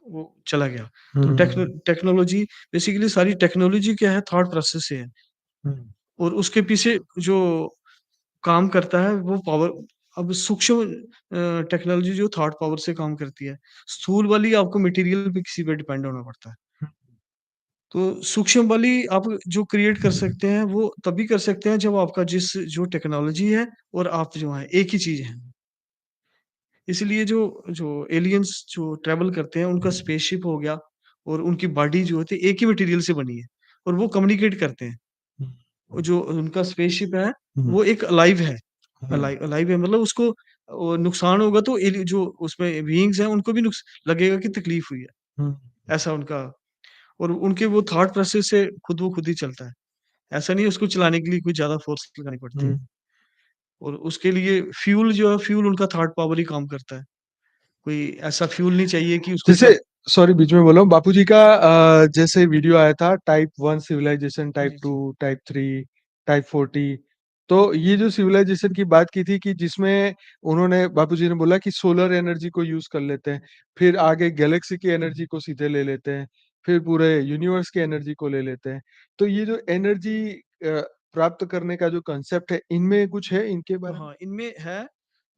वो चला गया। तो हुँ, टेक्नोलॉजी बेसिकली सारी टेक्नोलॉजी क्या है थॉट प्रोसेस से है हुँ, और उसके पीछे जो काम करता है वो पावर अब सूक्ष्म टेक्नोलॉजी जो थॉट पावर से काम करती है। स्थूल वाली आपको मटेरियल पे किसी पे डिपेंड होना पड़ता है। हुँ, तो सूक्ष्म वाली आप जो क्रिएट कर सकते हैं वो तभी कर सकते हैं जब आपका जो टेक्नोलॉजी है और आप जो हैं एक ही चीज़ हैं। इसलिए जो जो एलियंस जो ट्रैवल करते हैं उनका स्पेसशिप हो गया और उनकी बॉडी जो होती है एक ही मटेरियल से बनी है और वो कम्युनिकेट करते हैं। हुँ, और जो उनका स्पेसशिप है हुँ, वो एक अलाइव है। हुँ, अलाइव है मतलब उसको नुकसान होगा तो जो उसमें बीइंग्स हैं उनको भी नुक्स लगेगा कि तकलीफ हुई है। हुँ, ऐसा उनका और उनके वो थॉट प्रोसेस से खुद वो खुद ही चलता है। ऐसा नहीं है उसको चलाने के लिए कोई ज़्यादा फ़ोर्स लगानी पड़ती है। हुँ। और उसके लिए फ्यूल जो है फ्यूल उनका थॉट पावर ही काम करता है। कोई ऐसा फ्यूल नहीं चाहिए कि उसको जैसे चल सॉरी बीच में बोला हूँ, बापूजी का जैसे वीडियो आया था टाइप 1 सिविलाइजेशन, टाइप जी, जी। 2, टाइप 3, टाइप 40। तो ये जो सिविलाइजेशन की बात की थी कि जिसमें उन्होंने बापूजी ने बोला कि सोलर एनर्जी को यूज़ कर लेते हैं, फिर आगे गैलेक्सी की एनर्जी को सीधे ले लेते हैं, फिर पूरे यूनिवर्स की एनर्जी को ले लेते हैं। तो ये जो एनर्जी प्राप्त करने का जो कांसेप्ट है, इनमें कुछ है इनके बारे में? हाँ, इनमें है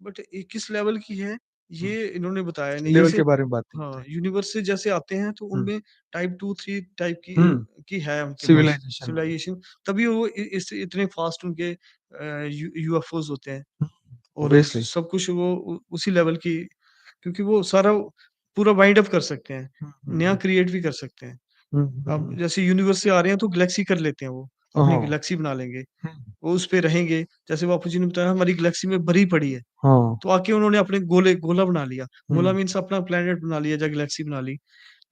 बट ये किस लेवल की है हुँ, ये इन्होंने बताया नहीं। लेवल जैसे के बारे में बात नहीं हाँ, बताई। यूनिवर्स से जैसे आते हैं तो हुँ, उनमें टाइप 2, 3 टाइप हुँ, की है उनके पास सिविलाइजेशन वाले। सिविलाइजेशन तभी वो इस इतने फास्ट उनके यूएफओज़ होते हैं हुँ, और ऑब्वियसली। सब कुछ वो उसी लेवल की क्योंकि वो सारा पूरा वाइंड अप कर सकते हैं, हुँ, हुँ, नया हुँ। क्रिएट भी कर सकते हैं। हुँ, हुँ, अब हुँ। जैसे यूनिवर्स से आ रहे हैं तो गैलेक्सी कर लेते हैं वो, अपनी हाँ। गैलेक्सी बना लेंगे, हुँ, वो उस पे रहेंगे। जैसे बापू जी ने बताया हमारी गैलेक्सी में भरी पड़ी है, हाँ। तो आके उन्होंने अपने गोला बना लिया। गोला हुँ, मीन्स अपना प्लैनेट बना लिया या गैलेक्सी बना ली।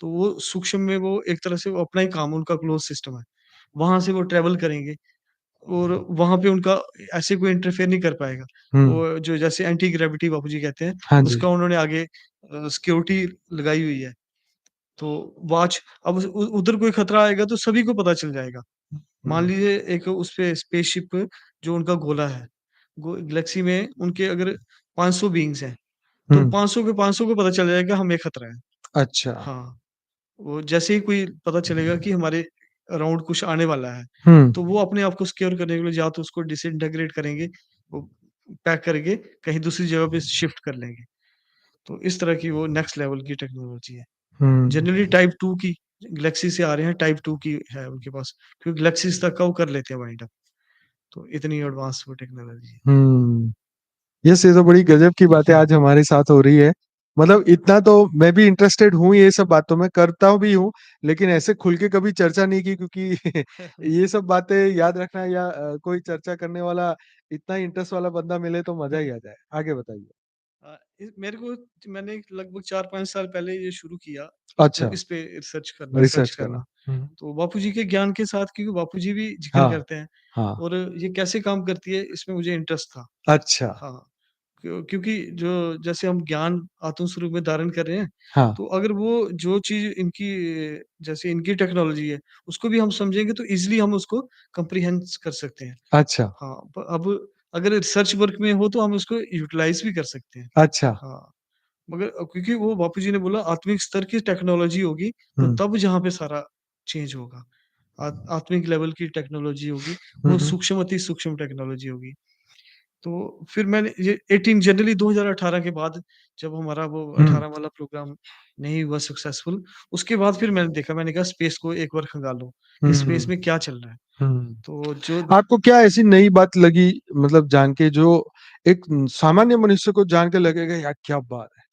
तो वो सूक्ष्म में वो एक तरह से वो अपना ही काम उनका क्लोज़ सिस्टम है। वहाँ से वो ट्रैवल करेंगे और वहाँ पे उनका ऐसे कोई इंटरफेयर नहीं कर पाएगा। हुँ। वो जो जैसे एंटी ग्रेविटी बापू जी कहते हैं, हाँ जी। उसका उन्होंने आगे सिक्योरिटी लगाई हुई है। तो वॉच अब उधर कोई खतरा आएगा तो सभी को पता चल जाएगा। हुँ, मान हुँ, लीजिए एक उसपे स्पेसशिप जो उनका गोला है, गैलेक्सी में उनके अगर 500 बीइंग्स हैं, तो हुँ। 500 के 500 को पता चल जाएगा हमें खतरा है। अच्छा। हाँ, वो जैसे ही कोई पता चलेगा कि हमारे अराउंड कुछ आने वाला है, हुँ, तो वो अपने आप को सिक्योर करने के लिए या तो उसको डिसइंटीग्रेट करेंगे, वो पैक करके कहीं दूसरी जगह पे शिफ्ट कर लेंगे। तो इस तरह की वो नेक्स्ट लेवल की टेक्नोलॉजी है। हुँ, जनरली टाइप 2 की गैलेक्सी से आ रहे हैं, टाइप 2 की है उनके पास, क्योंकि गैलेक्सीज़ तक का वो कर लेते हैं वाइंड अप। तो इतनी एडवांस वो टेक्नोलॉजी है। हुँ। यस, ये तो बड़ी गज़ब की बातें जी। आज हमारे साथ हो रही है। मतलब इतना तो मैं भी इंटरेस्टेड हूँ ये सब बातों में, करता भी हूँ, लेकिन ऐसे खुल के कभी चर्चा नहीं की क्योंकि ये सब बातें याद रखना या कोई चर्चा करने वाला इतना इंटरेस्ट वाला बंदा मिले तो मज़ा ही आ जाए। आगे बताइए। मेरे को मैंने लगभग 4-5 साल पहले ये शुरू किया, अच्छा, इस पे सर्च रिसर्च करना। करना। हुँ। तो बापूजी के ज्ञान के साथ क्योंकि बापूजी भी ज़िक्र हाँ, करते हैं हाँ। और ये कैसे काम करती है इसमें मुझे इंटरेस्ट था। अच्छा। हाँ, क्योंकि जो जैसे हम ज्ञान आत्म स्वरूप में धारण कर रहे हैं, हाँ। तो अगर वो जो चीज़ इनकी जैसे इनकी टेक्नोलॉजी है, उसको भी हम समझेंगे तो ईज़िली हम उसको कम्प्रीहेंस कर सकते हैं। अच्छा, हाँ, प अब अगर रिसर्च वर्क में हो तो हम उसको यूटिलाइज़ भी कर सकते हैं। अच्छा। हाँ, मगर क्योंकि वो बापू जी ने बोला आत्मिक स्तर की टेक्नोलॉजी होगी, तो हुँ। तब जहाँ पे सारा चेंज होगा। आत्मिक लेवल की टेक्नोलॉजी होगी, हुँ, वो हुँ। सूक्ष्म अति सूक्ष्म टेक्नोलॉजी होगी। तो फिर मैंने ये 18 जनवरी 2018 के बाद जब हमारा वो हुँ, 18 वाला प्रोग्राम नहीं हुआ सक्सेसफुल, उसके बाद फिर मैंने देखा मैंने कहा स्पेस को एक बार खंगालो, कि स्पेस हुँ, में क्या चल रहा है? हुँ। तो जो आपको क्या ऐसी नई बात लगी मतलब जान के जो एक सामान्य मनुष्य को जान के लगेगा यार क्या बात है?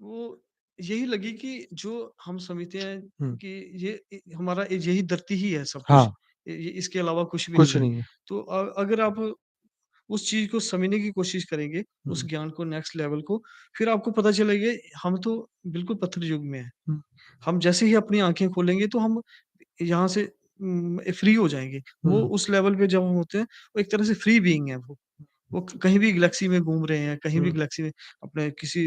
वो यही लगी कि जो हम समझते हैं हुँ, कि ये हमारा यही धरती ही है सब कुछ, हाँ, ये इसके अलावा कुछ भी कुछ नहीं है। नहीं है। तो अगर आप उस चीज़ को समझने की कोशिश करेंगे, उस हुँ, ज्ञान को नेक्स्ट लेवल को, फिर आपको पता चलेगा हम तो बिल्कुल पत्थर युग में हैं। हुँ, हम जैसे ही अपनी आँखें खोलेंगे तो हम यहाँ से फ्री हो जाएँगे। वो हुँ, उस लेवल पे जब हम होते हैं, वो एक तरह से फ्री बीइंग है वो। वो कहीं भी गैलेक्सी में घूम रहे हैं, कहीं भी हुँ, गैलेक्सी में अपने किसी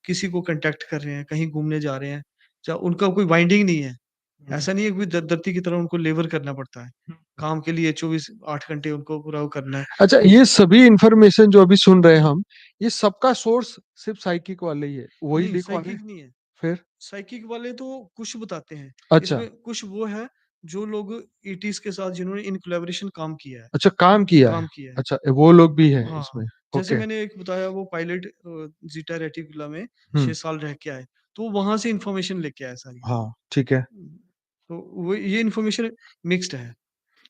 किसी को कॉन्टैक्ट कर रहे हैं, कहीं घूमने जा रहे हैं। उनका कोई बाइंडिंग नहीं है। हुँ, ऐसा नहीं है कि धरती की तरह उनको लेबर करना पड़ता है। हुँ। काम के लिए 24 8 घंटे उनको पूरा वो करना है। अच्छा वो ये सभी इन्फॉर्मेशन जो अभी सुन रहे हैं हम, ये सबका सोर्स सिर्फ़ साइकिक वाले ही है, वही नहीं, लिख वाले हैं? साइकिक नहीं है। फिर? साइकिक वाले तो कुछ बताते हैं। अच्छा, इसमें कुछ वो है जो लोग ईटीज़ के साथ जिन्होंने इन कोलैबोरेशन काम किया है, अच्छा काम किया है। काम किया है। अच्छा, वो लोग भी हैं हाँ, इसमें। जैसे ओके। मैंने एक बताया वो पायलट ज़ीटा रेटिकुला में हुँ, 6 साल रह के आए, तो वहाँ से इन्फॉर्मेशन लेके आए सारी। हाँ, ठीक है। तो वो ये इन्फॉर्मेशन मिक्स्ड है,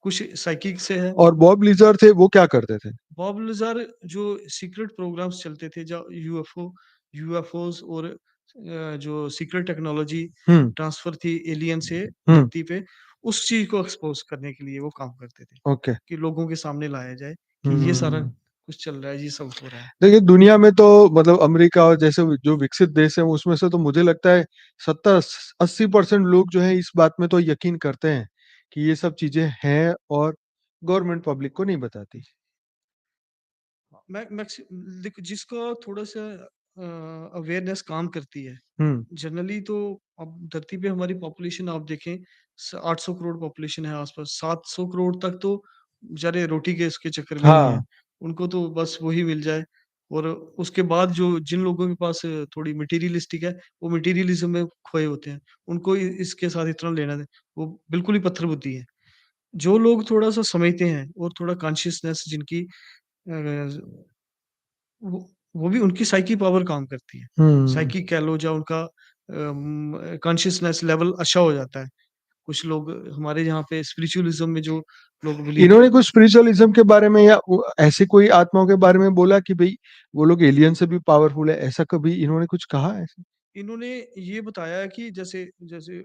कुछ साइकिक से है। और बॉब लिज़र थे, वो क्या करते थे? बॉब लज़ार जो सीक्रेट प्रोग्राम्स चलते थे जो यूएफओज़ और जो सीक्रेट टेक्नोलॉजी हुँ, ट्रांसफ़र थी एलियन से हुँ, धरती पे, उस चीज़ को एक्सपोज़ करने के लिए वो काम करते थे, ओके। कि लोगों के सामने लाया जाए कि ये सारा हुँ। कुछ चल रहा है, ये सब हो रहा है। देखिए, दुनिया में तो मतलब अमेरिका और जैसे जो विकसित देश हैं, उसमें से तो मुझे लगता है 70-80% लोग जो हैं इस बात में तो यकीन करते हैं कि ये सब चीज़ें हैं और गवर्नमेंट पब्लिक को नहीं बताती। मैं मैक्सि देखो जिसका थोड़ा-सा अवेयरनेस काम करती है, हुँ। जनरली तो अब धरती पे हमारी पॉपुलेशन आप देखें 800 करोड़ पॉपुलेशन है आसपास, 700 करोड़ तक तो बेचारे रोटी के इसके चक्कर में ही हैं। हाँ। उनको तो बस वही मिल जाए और उसके बाद जो जिन लोगों के पास थोड़ी मटेरियलिस्टिक है, वो मटेरियलिज़्म में खोए होते हैं। उनको इसके साथ इतना लेना दे वो बिल्कुल ही पत्थर बुद्धि है। जो लोग थोड़ा-सा समझते हैं और थोड़ा कॉन्शियसनेस जिनकी वो वो भी उनकी साइकी पावर काम करती है। हुँ। साइकी कह लो या उनका कॉन्शसनेस लेवल अच्छा हो जाता है। कुछ लोग हमारे यहाँ पे स्पिरिचुअलिज़्म में जो लोग बिलीव इन्होंने कुछ स्पिरिचुअलिज़्म के बारे में या वो ऐसी कोई आत्माओं के बारे में बोला कि भई वो लोग एलियन से भी पावरफुल है, ऐसा कभी इन्होंने कुछ कहा है ऐसा? इन्होंने ये बताया कि जैसे जैसे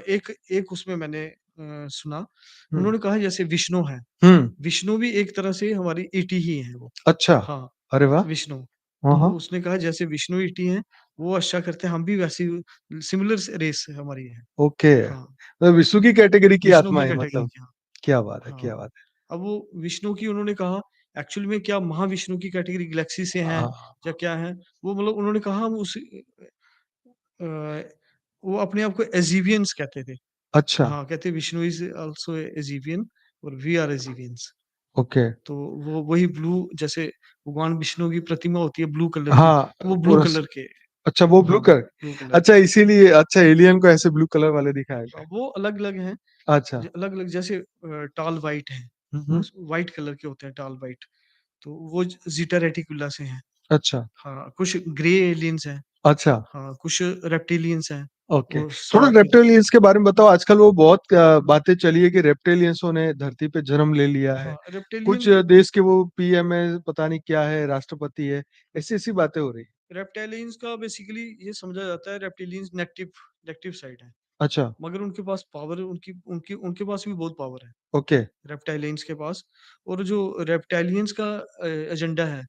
एक एक उसमें मैंने सुना, हुँ। उन्होंने कहा जैसे विष्णु है, हुँ। विष्णु भी एक तरह से हमारी ईटी ही है वो। अच्छा। हाँ, अरे वाह! विष्णु। हाँ, तो हाँ। उसने कहा जैसे विष्णु ईटी हैं, वो अच्छा करते हैं, हम भी वैसी सिमिलर रेस हमारी है। ओके। हाँ, तो विष्णु की कैटेगरी की विष्णु आत्मा की है कैटेगरी मतलब। के हाँ, क्या बात है, क्या हाँ। बात है। अब वो विष्णु की उन्होंने कहा एक्चुअल में क्या महाविष्णु की कैटेगरी गैलेक्सी से हैं हाँ, या क्या हैं? वो मतलब उन्होंने कहा हम उस वो अपने आप को एज़ीवियंस कहते थे। अच्छा, हाँ, कहते विष्णु इज़ आल्सो एज़ीवियन और वी आर एज़ीवियंस। ओके। तो वो वही ब्लू जैसे भगवान विष्णु की प्रतिमा होती है ब्लू कलर की, हाँ, तो वो ब्लू पूरा स कलर के अच्छा वो ब्लू हाँ, कलर ब्लू कलर अच्छा इसीलिए अच्छा एलियन को ऐसे ब्लू कलर वाले दिखाया गया है। वो अलग-अलग हैं, अच्छा। अलग-अलग जैसे टाल व्हाइट हैं, हुँ, हुँ। उस व्हाइट कलर के होते हैं टाल व्हाइट, तो वो ज़ीटा रेटिकुला से हैं। अच्छा, हाँ, कुछ ग्रे एलियंस हैं, अच्छा, हाँ, कुछ रेप्टिलियंस हैं, ओके। वो थोड़ा सार्क रेप्टिलियंस के बारे में बताओ आजकल वो बहुत बातें चली है कि रेप्टिलियंसों ने धरती पे जन्म ले लिया है। हाँ, कुछ रेप्टिलियन देश के वो पीएम है, पता नहीं क्या है, राष्ट्रपति है, ऐसी-ऐसी बातें हो रही हैं। रेप्टाइलियंस का बेसिकली ये समझा जाता है रेप्टिलियंस नेगेटिव नेगेटिव साइड है, अच्छा, मगर उनके पास पावर उनकी उनकी उनके पास भी बहुत पावर है, ओके। रेप्टाइलियंस के पास और जो रेप्टाइलियंस का एजेंडा है,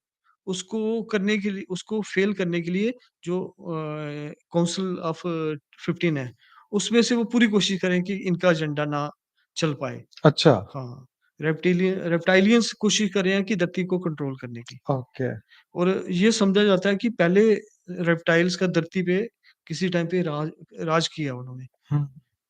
उसको करने के लिए उसको फ़ेल करने के लिए जो काउंसिल ऑफ 15 है, उसमें से वो पूरी कोशिश करें कि इनका एजेंडा ना चल पाए। अच्छा, हाँ, रेप्टाइलियंस कोशिश कर रहे हैं कि धरती को कंट्रोल करने की ओके। और ये समझा जाता है कि पहले रेप्टाइल्स का धरती पे किसी टाइम पे राज राज किया उन्होंने हुँ,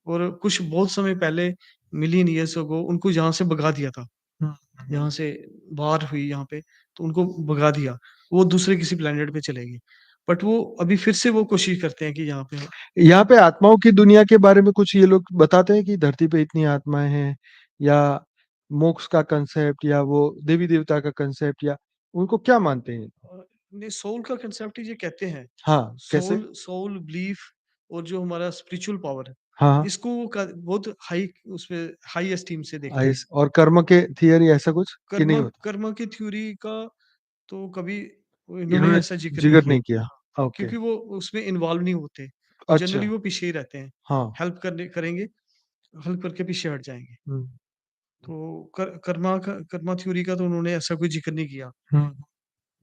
और कुछ बहुत समय पहले मिलियन ईयर्स अगो उनको यहाँ से भगा दिया था। हुँ, हुँ। यहाँ से वार हुई यहाँ पे, तो उनको भगा दिया। वो दूसरे किसी प्लैनेट पे चले गए। बट वो अभी फिर से वो कोशिश करते हैं कि यहाँ पे यहाँ पे आत्माओं की दुनिया के बारे में कुछ ये लोग बताते हैं कि धरती पे इतनी आत्माएँ हैं या मोक्ष का कांसेप्ट या वो देवी-देवता का कांसेप्ट या उनको क्या मानते हैं? नहीं सोल का कांसेप्ट ये कहते हैं। हाँ, कैसे? सोल सोल बिलीफ और जो हमारा स्पिरिचुअल पावर है, हाँ, हाँ। इसको वो बहुत हाई उसमें हाई एस्टीम से देखते हैं। आइस और कर्म के थियरी ऐसा कुछ कि नहीं कर्मा होता? कर्मा की थ्योरी का तो कभी इन्होंने इन्होंने ऐसा ज़िक्र नहीं जिक्र किया। नहीं किया। हाँ, ओके, क्योंकि वो उसमें इन्वॉल्व नहीं होते। अच्छा, जनरली वो पीछे ही रहते हैं। हाँ। हेल्प करने करेंगे, हेल्प करके पीछे हट जाएँगे। हुँ, तो कर्मा थ्योरी का तो उन्होंने ऐसा कोई ज़िक्र नहीं किया। हुँ, हुँ।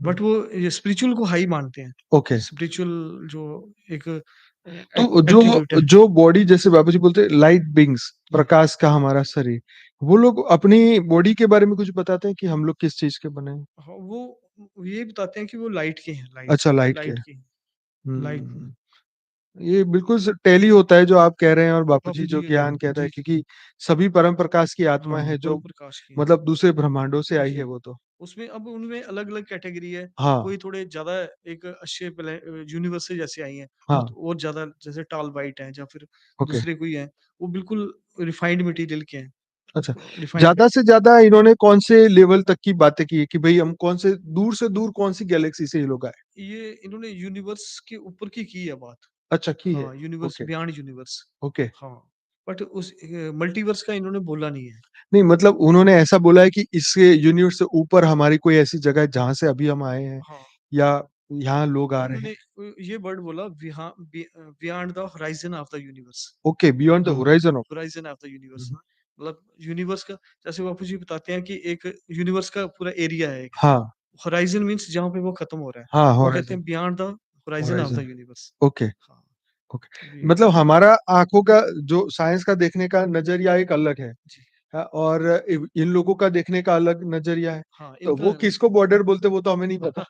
बट वो ये स्पिरिचुअल को हाई मानते हैं। ओके, स्पिरिचुअल जो एक तो जो एट्रिब्यूट है। जो बॉडी जैसे बाबा जी बोलते हैं लाइट बीइंग्स हुँ। प्रकाश का हमारा शरीर, वो लोग अपनी बॉडी के बारे में कुछ बताते हैं कि हम लोग किस चीज़ के बने हैं? हाँ, वो ये बताते हैं कि वो लाइट के हैं, अच्छा लाइट के। लाइट के हैं, लाइट हुँ, ये बिल्कुल टैली होता है जो आप कह रहे हैं और बापूजी बापूजी जो के ज्ञान कहता है, जी, जी। क्योंकि सभी परम प्रकाश की आत्मा हाँ, है जो परम प्रकाश की हैं। मतलब दूसरे ब्रह्मांडों से आई है जी। वो तो। उसमें अब उनमें अलग-अलग कैटेगरी है। हाँ, कोई थोड़े ज़्यादा एक अच्छे यूनिवर्स से जैसे आई हैं, हाँ, बहुत और ज़्यादा जैसे टॉलबाइट हैं या फिर ओके। दूसरे कोई हैं, वो बिल्कुल रिफाइंड मटेरियल के हैं। अच्छा, रिफाइंड ज़्यादा से ज़्यादा इन्होंने कौन से लेवल तक की बातें की है कि भई हम कौन से दूर कौन-सी गैलेक्सी से ये लोग आए? ये इन्होंने यूनिवर्स के ऊपर की है बात। अच्छा, की है। हाँ, universe okay, beyond universe. Okay. हाँ, बट उस मल्टीवर्स का इन्होंने बोला नहीं है। नहीं मतलब उन्होंने ऐसा बोला है कि इससे यूनिवर्स से ऊपर हमारी कोई ऐसी जगह है जहाँ से अभी हम आए हैं हाँ, या यहाँ लोग आ रहे हैं? इन्होंने ये वर्ड बोला beyond the horizon of the universe. Okay, beyond the हाँ, horizon of horizon of the universe. हुँ, मतलब यूनिवर्स का जैसे बापू जी बताते हैं कि एक यूनिवर्स का पूरा एरिया है एक। हाँ, होराइज़न मीन्स जहाँ पे वो खत्म हो रहा है। हाँ, वो कहते होराइज़न, हैं beyond the horizon of the horizon. Universe. Okay, हाँ, ओके। ये मतलब हमारा आँखों का जो साइंस का देखने का नज़रिया एक अलग है। जी। और इन लोगों का देखने का अलग नज़रिया है। हाँ, तो इनका वो किसको बॉर्डर बोलते हैं वो तो हमें नहीं पता।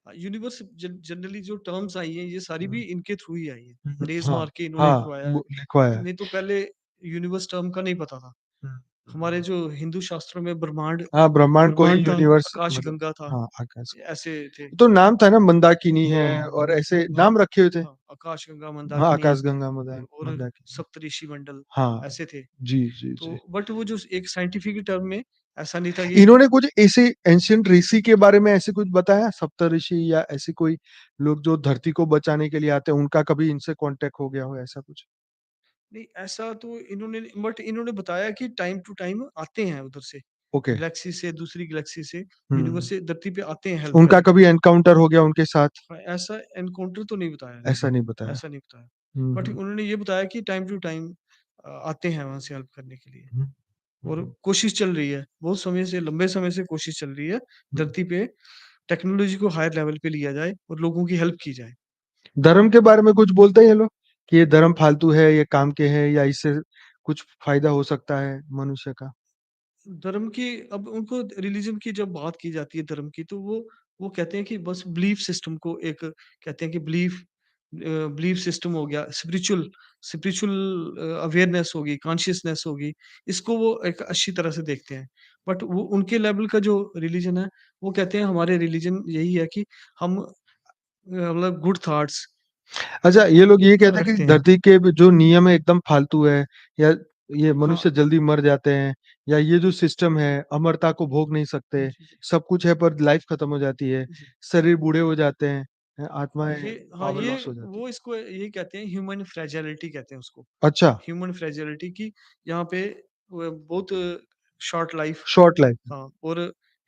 यूनिवर्स जनरली जो टर्म्स आई हैं, ये सारी भी हुँ, इनके थ्रू ही आई हैं। हुँ, रेज़ हाँ, मार के इन्होंने हाँ, लिखवाया है। वो लिखवाया है। नहीं तो पहले यूनिवर्स टर्म का नहीं पता था। हुँ, हमारे हुँ। जो हिंदू शास्त्रों में ब्रह्मांड हाँ, ब्रह्मांड को ही ब्रह्मांड था, यूनिवर्स आकाश मतलब गंगा था, हाँ, आकाश ऐसे थे। तो नाम था ना मंदाकिनी है हाँ, और ऐसे नाम रखे हुए थे। हाँ, आकाशगंगा, हाँ, मंदाकिनी आकाशगंगा और मंदाकिनी। सप्तऋषि मंडल हाँ, ऐसे थे। जी, जी, तो जी। बट वो जो एक साइंटिफिक टर्म में ऐसा नहीं था कि इन्होंने कुछ ऐसे एंशिएंट ऋषि के बारे में ऐसे कुछ बताया? सप्तऋषि या ऐसे कोई लोग जो धरती को बचाने के लिए आते हैं, उनका कभी इनसे कॉन्टैक्ट हो गया हो ऐसा कुछ? नहीं ऐसा तो इन्होंने बट इन्होंने बताया कि टाइम टू टाइम आते हैं उधर से, ओके। गैलेक्सी से दूसरी गैलेक्सी से, यूनिवर्स हुँ। से धरती पे आते हैं हेल्प उनका करने। कभी एनकाउंटर हो गया उनके साथ? हाँ, ऐसा एनकाउंटर तो नहीं बताया ऐसा इन्होंने, नहीं बताया। ऐसा नहीं बताया। हुँ, बट हुँ। उन्होंने ये बताया कि टाइम टू टाइम आते हैं वहाँ से हेल्प करने के लिए हुँ, और हुँ, कोशिश चल रही है, बहुत समय से लंबे समय से कोशिश चल रही है, हुँ। धरती पे टेक्नोलॉजी को हायर लेवल पे लिया जाए और लोगों की हेल्प की जाए। धर्म के बारे में कुछ बोलते हैं ये लोग? कि ये धर्म फालतू है, ये काम के है या इससे कुछ फ़ायदा हो सकता है मनुष्य का? धर्म की अब उनको रिलीजन की जब बात की जाती है धर्म की तो वो कहते हैं कि बस बिलीफ सिस्टम को एक कहते हैं कि बिलीफ सिस्टम हो गया स्पिरिचुअल स्पिरिचुअल अवेयरनेस होगी कॉन्शियसनेस होगी इसको वो एक अच्छी तरह से देखते हैं बट वो उनके लेवल का जो रिलीजन है वो कहते हैं हमारे रिलीजन यही है कि हम मतलब गुड थॉट्स अच्छा, ये लोग ये कहते हैं कि रखते हैं धरती के जो नियम है एकदम फालतू है या ये हाँ मनुष्य जल्दी मर जाते हैं या ये जो सिस्टम है अमरता को भोग नहीं सकते, जी जी सब कुछ है पर लाइफ खत्म हो जाती है, जी शरीर बूढ़े हो जाते हैं, आत्माएँ हाँ पावर ये लॉस हो जाती वो इसको यही कहते हैं ह्यूमन फ्रेजाइलिटी कहते हैं उसको है। अच्छा, ह्यूमन फ्रेजिलिटी की यहाँ पे बहुत शॉर्ट लाइफ शॉर्ट लाइफ है। हाँ, और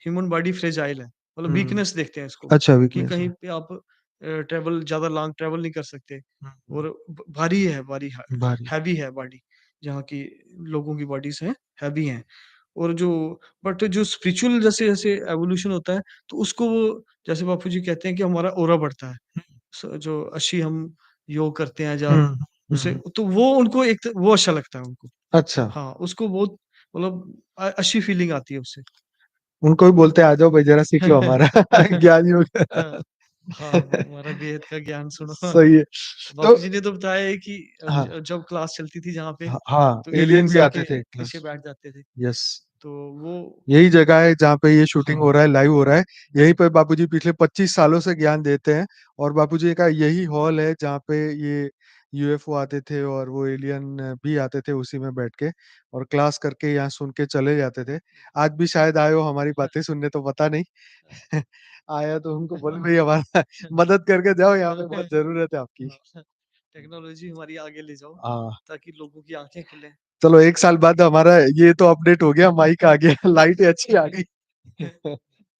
ह्यूमन बॉडी फ्रेजाइल है। मतलब हुँ, वीकनेस देखते हैं इसको अच्छा कि वीकनेस है। कहीं पे आप ट्रैवल ज़्यादा लॉन्ग ट्रैवल नहीं कर सकते हुँ, और हुँ, भारी है, भारी भारी। हैवी है बॉडी। जहाँ की लोगों की बॉडीज़ हैं, हैवी हैं। और जो बट जो स्पिरिचुअल जैसे-जैसे एवोल्यूशन होता है, तो उसको वो जैसे बापू जी कहते हैं कि हमारा ऑरा बढ़ता है। जो अच्छी हम योग करते हैं या हुँ, हुँ, उसे हुँ। तो वो उनको एक वो अच्छा लगता है उनको। अच्छा, हाँ, उसको बहुत मतलब अच्छी फीलिंग आती है उससे। उनको भी बोलते हैं आ जाओ भाई ज़रा सीख लो हमारा ज्ञान योग। हाँ, हाँ, हमारा वेद का ज्ञान सुनो। सही है। तो बापू जी ने तो बताया है कि हाँ, जब क्लास चलती थी जहाँ पे, हाँ, तो एलियन एलियंस भी आके आते थे पीछे क्लास बैठ जाते थे। यस। तो वो यही जगह है जहाँ पे ये शूटिंग हो हाँ, रहा है, लाइव हो रहा है। यहीं पे बापूजी पिछले 25 सालों से ज्ञान देते हैं और बापूजी का यही हॉल है जहाँ पे ये यूएफओ आते थे और वो एलियन भी आते थे उसी में बैठ के और क्लास करके यहाँ सुन के चले जाते थे। आज भी शायद आए हो हमारी बातें सुनने तो पता नहीं। आया तो उनको बोलो भई हमारा मदद करके जाओ यहाँ पे बहुत ज़रूरत है आपकी। हाँ, टेक्नोलॉजी हमारी आगे ले जाओ हाँ। ताकि लोगों की आँखें खुलें। चलो 1 साल बाद हमारा ये तो अपडेट हो गया, माइक आ गया, लाइटें अच्छी आ गई।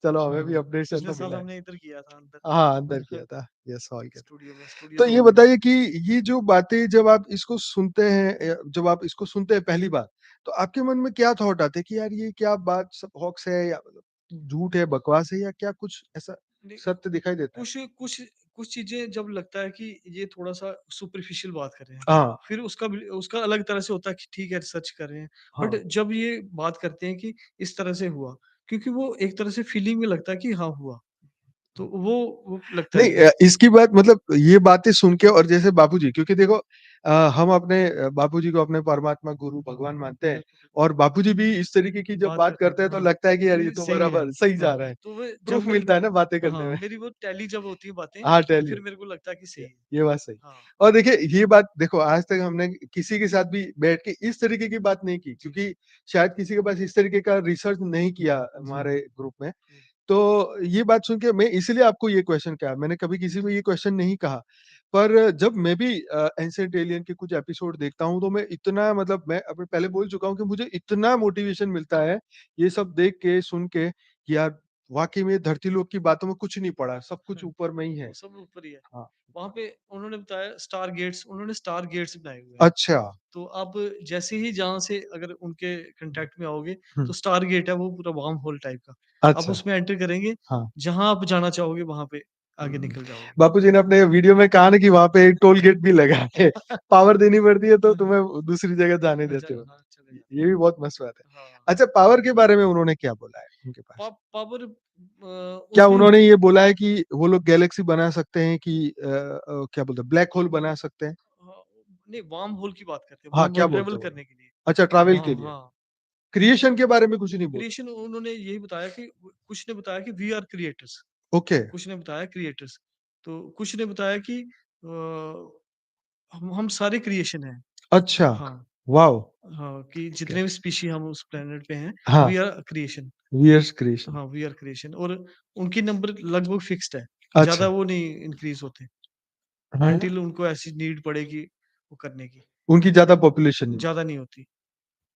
चलो हमें भी हाँ, अपडेशन पिछले तो साल मिला है। हमने इधर किया था अंदर हाँ, अंदर किया था। यस हॉल के स्टूडियो में, स्टूडियो तो तो ये बंद है। बताइए कि ये जो बातें जब आप इसको सुनते हैं जब आप इसको सुनते हैं पहली बार, तो आपके मन में क्या थॉट आते हैं कि यार ये क्या बात सब हॉक्स है या मतलब झूठ है, बकवास है या क्या कुछ ऐसा नहीं, सत्य दिखाई देता है? कुछ कुछ कुछ चीज़ें जब लगता है कि ये थोड़ा-सा सुपरफिशियल बात कर रहे हैं, हाँ, फिर उसका अलग तरह से होता है कि ठीक है रिसर्च कर रहे हैं। बट हाँ। जब ये बात करते हैं कि इस तरह से हुआ, क्योंकि वो एक तरह से फीलिंग में लगता है कि हाँ, हुआ। तो वो लगता है नहीं कि इसकी बात मतलब ये बातें सुन के और जैसे बापूजी क्योंकि देखो हम अपने बापूजी को अपने परमात्मा गुरु भगवान मानते हैं और बापूजी भी इस तरीके की जब बात बात करते हैं करते तो हैं तो हाँ, लगता है कि यार ये ये तो सही है। बराबर सही जा हाँ, रहा है। तो वो प्रूफ जब मिलता है ना बातें करने हाँ, में। मेरी वो टैली जब होती है बातें, हाँ, तो टैली फिर मेरे को लगता है कि ये सही है। ये बात सही। हाँ, और देखिए ये बात देखो आज तक हमने किसी के साथ भी बैठ के इस तरीके की बात नहीं की जी, क्योंकि शायद किसी के पास इस तरीके का रिसर्च नहीं किया जी। हमारे ग्रुप में। हुँ, तो ये बात सुन के मैं इसीलिए आपको ये क्वेश्चन किया। मैंने कभी किसी को ये क्वेश्चन नहीं कहा। पर जब मैं भी एंशिएंट एलियन के कुछ एपिसोड देखता हूँ तो मैं इतना मतलब मैं अभी पहले बोल चुका हूँ कि मुझे इतना मोटिवेशन मिलता है, ये सब देख के, सुन के कि यार वाक़ई में धरती लोक की बातों में कुछ नहीं पड़ा, सब कुछ हुँ, ऊपर में ही है। वो सब ऊपर ही है। हाँ। वहाँ पे उन्होंने स्टार गेट्स बनाए हुए हैं। अच्छा। तो आप जैसे ही जहाँ से अगर उनके कॉन्टैक्ट में आओगे, हुँ। तो स्टार गेट है वो पूरा वार्म होल टाइप का। आप अच्छा। उसमें एंटर करेंगे, हाँ। जहाँ आप जाना चाहोगे वहाँ पे आगे हुँ। निकल जाओगे। बापूजी ने अपने वीडियो में कहा ना कि वहाँ पे एक टोल गेट भी लगा है। पावर देनी पड़ती है तो तुम्हें दूसरी जगह जाने देते हो। हाँ, चले जाते ये भी बहुत मस्त बात है। हैं। हाँ, अच्छा पावर के बारे में उन्होंने क्या बोला है उनके पास? पावर क्या उसमें उन्होंने ये बोला है कि वो लोग गैलेक्सी बना सकते हैं कि क्या बोलते हैं ब्लैक होल बना सकते हैं? हाँ, नहीं वार्म होल की बात करते हैं, हाँ, वार्म क्या होल बोलते ट्रैवल हैं वो लोग? करने के लिए। अच्छा ट्रैवल वहाँ के लिए। हाँ, क्रिएशन के बारे में कुछ नहीं बोला। क्रिएशन उन्होंने यही बताया कि कुछ ने बताया कि वी आर क्रिएटर्स, ओके। कुछ ने बताया क्रिएटर्स, तो कुछ ने बताया कि हम सारे क्रिएशन हैं। अच्छा। हाँ, वॉव! हाँ, कि ओके। जितने भी स्पीशी हम उस प्लैनेट पे हैं, हाँ, we are creation. We're creation. हाँ, वी आर क्रिएशन और उनकी नंबर लगभग फिक्स्ड है। ज़्यादा अच्छा। वो नहीं इंक्रीज़ होते हाँ, अनटिल उनको ऐसी नीड पड़ेगी वो करने की, उनकी ज़्यादा पॉपुलेशन नहीं। ज़्यादा नहीं होती।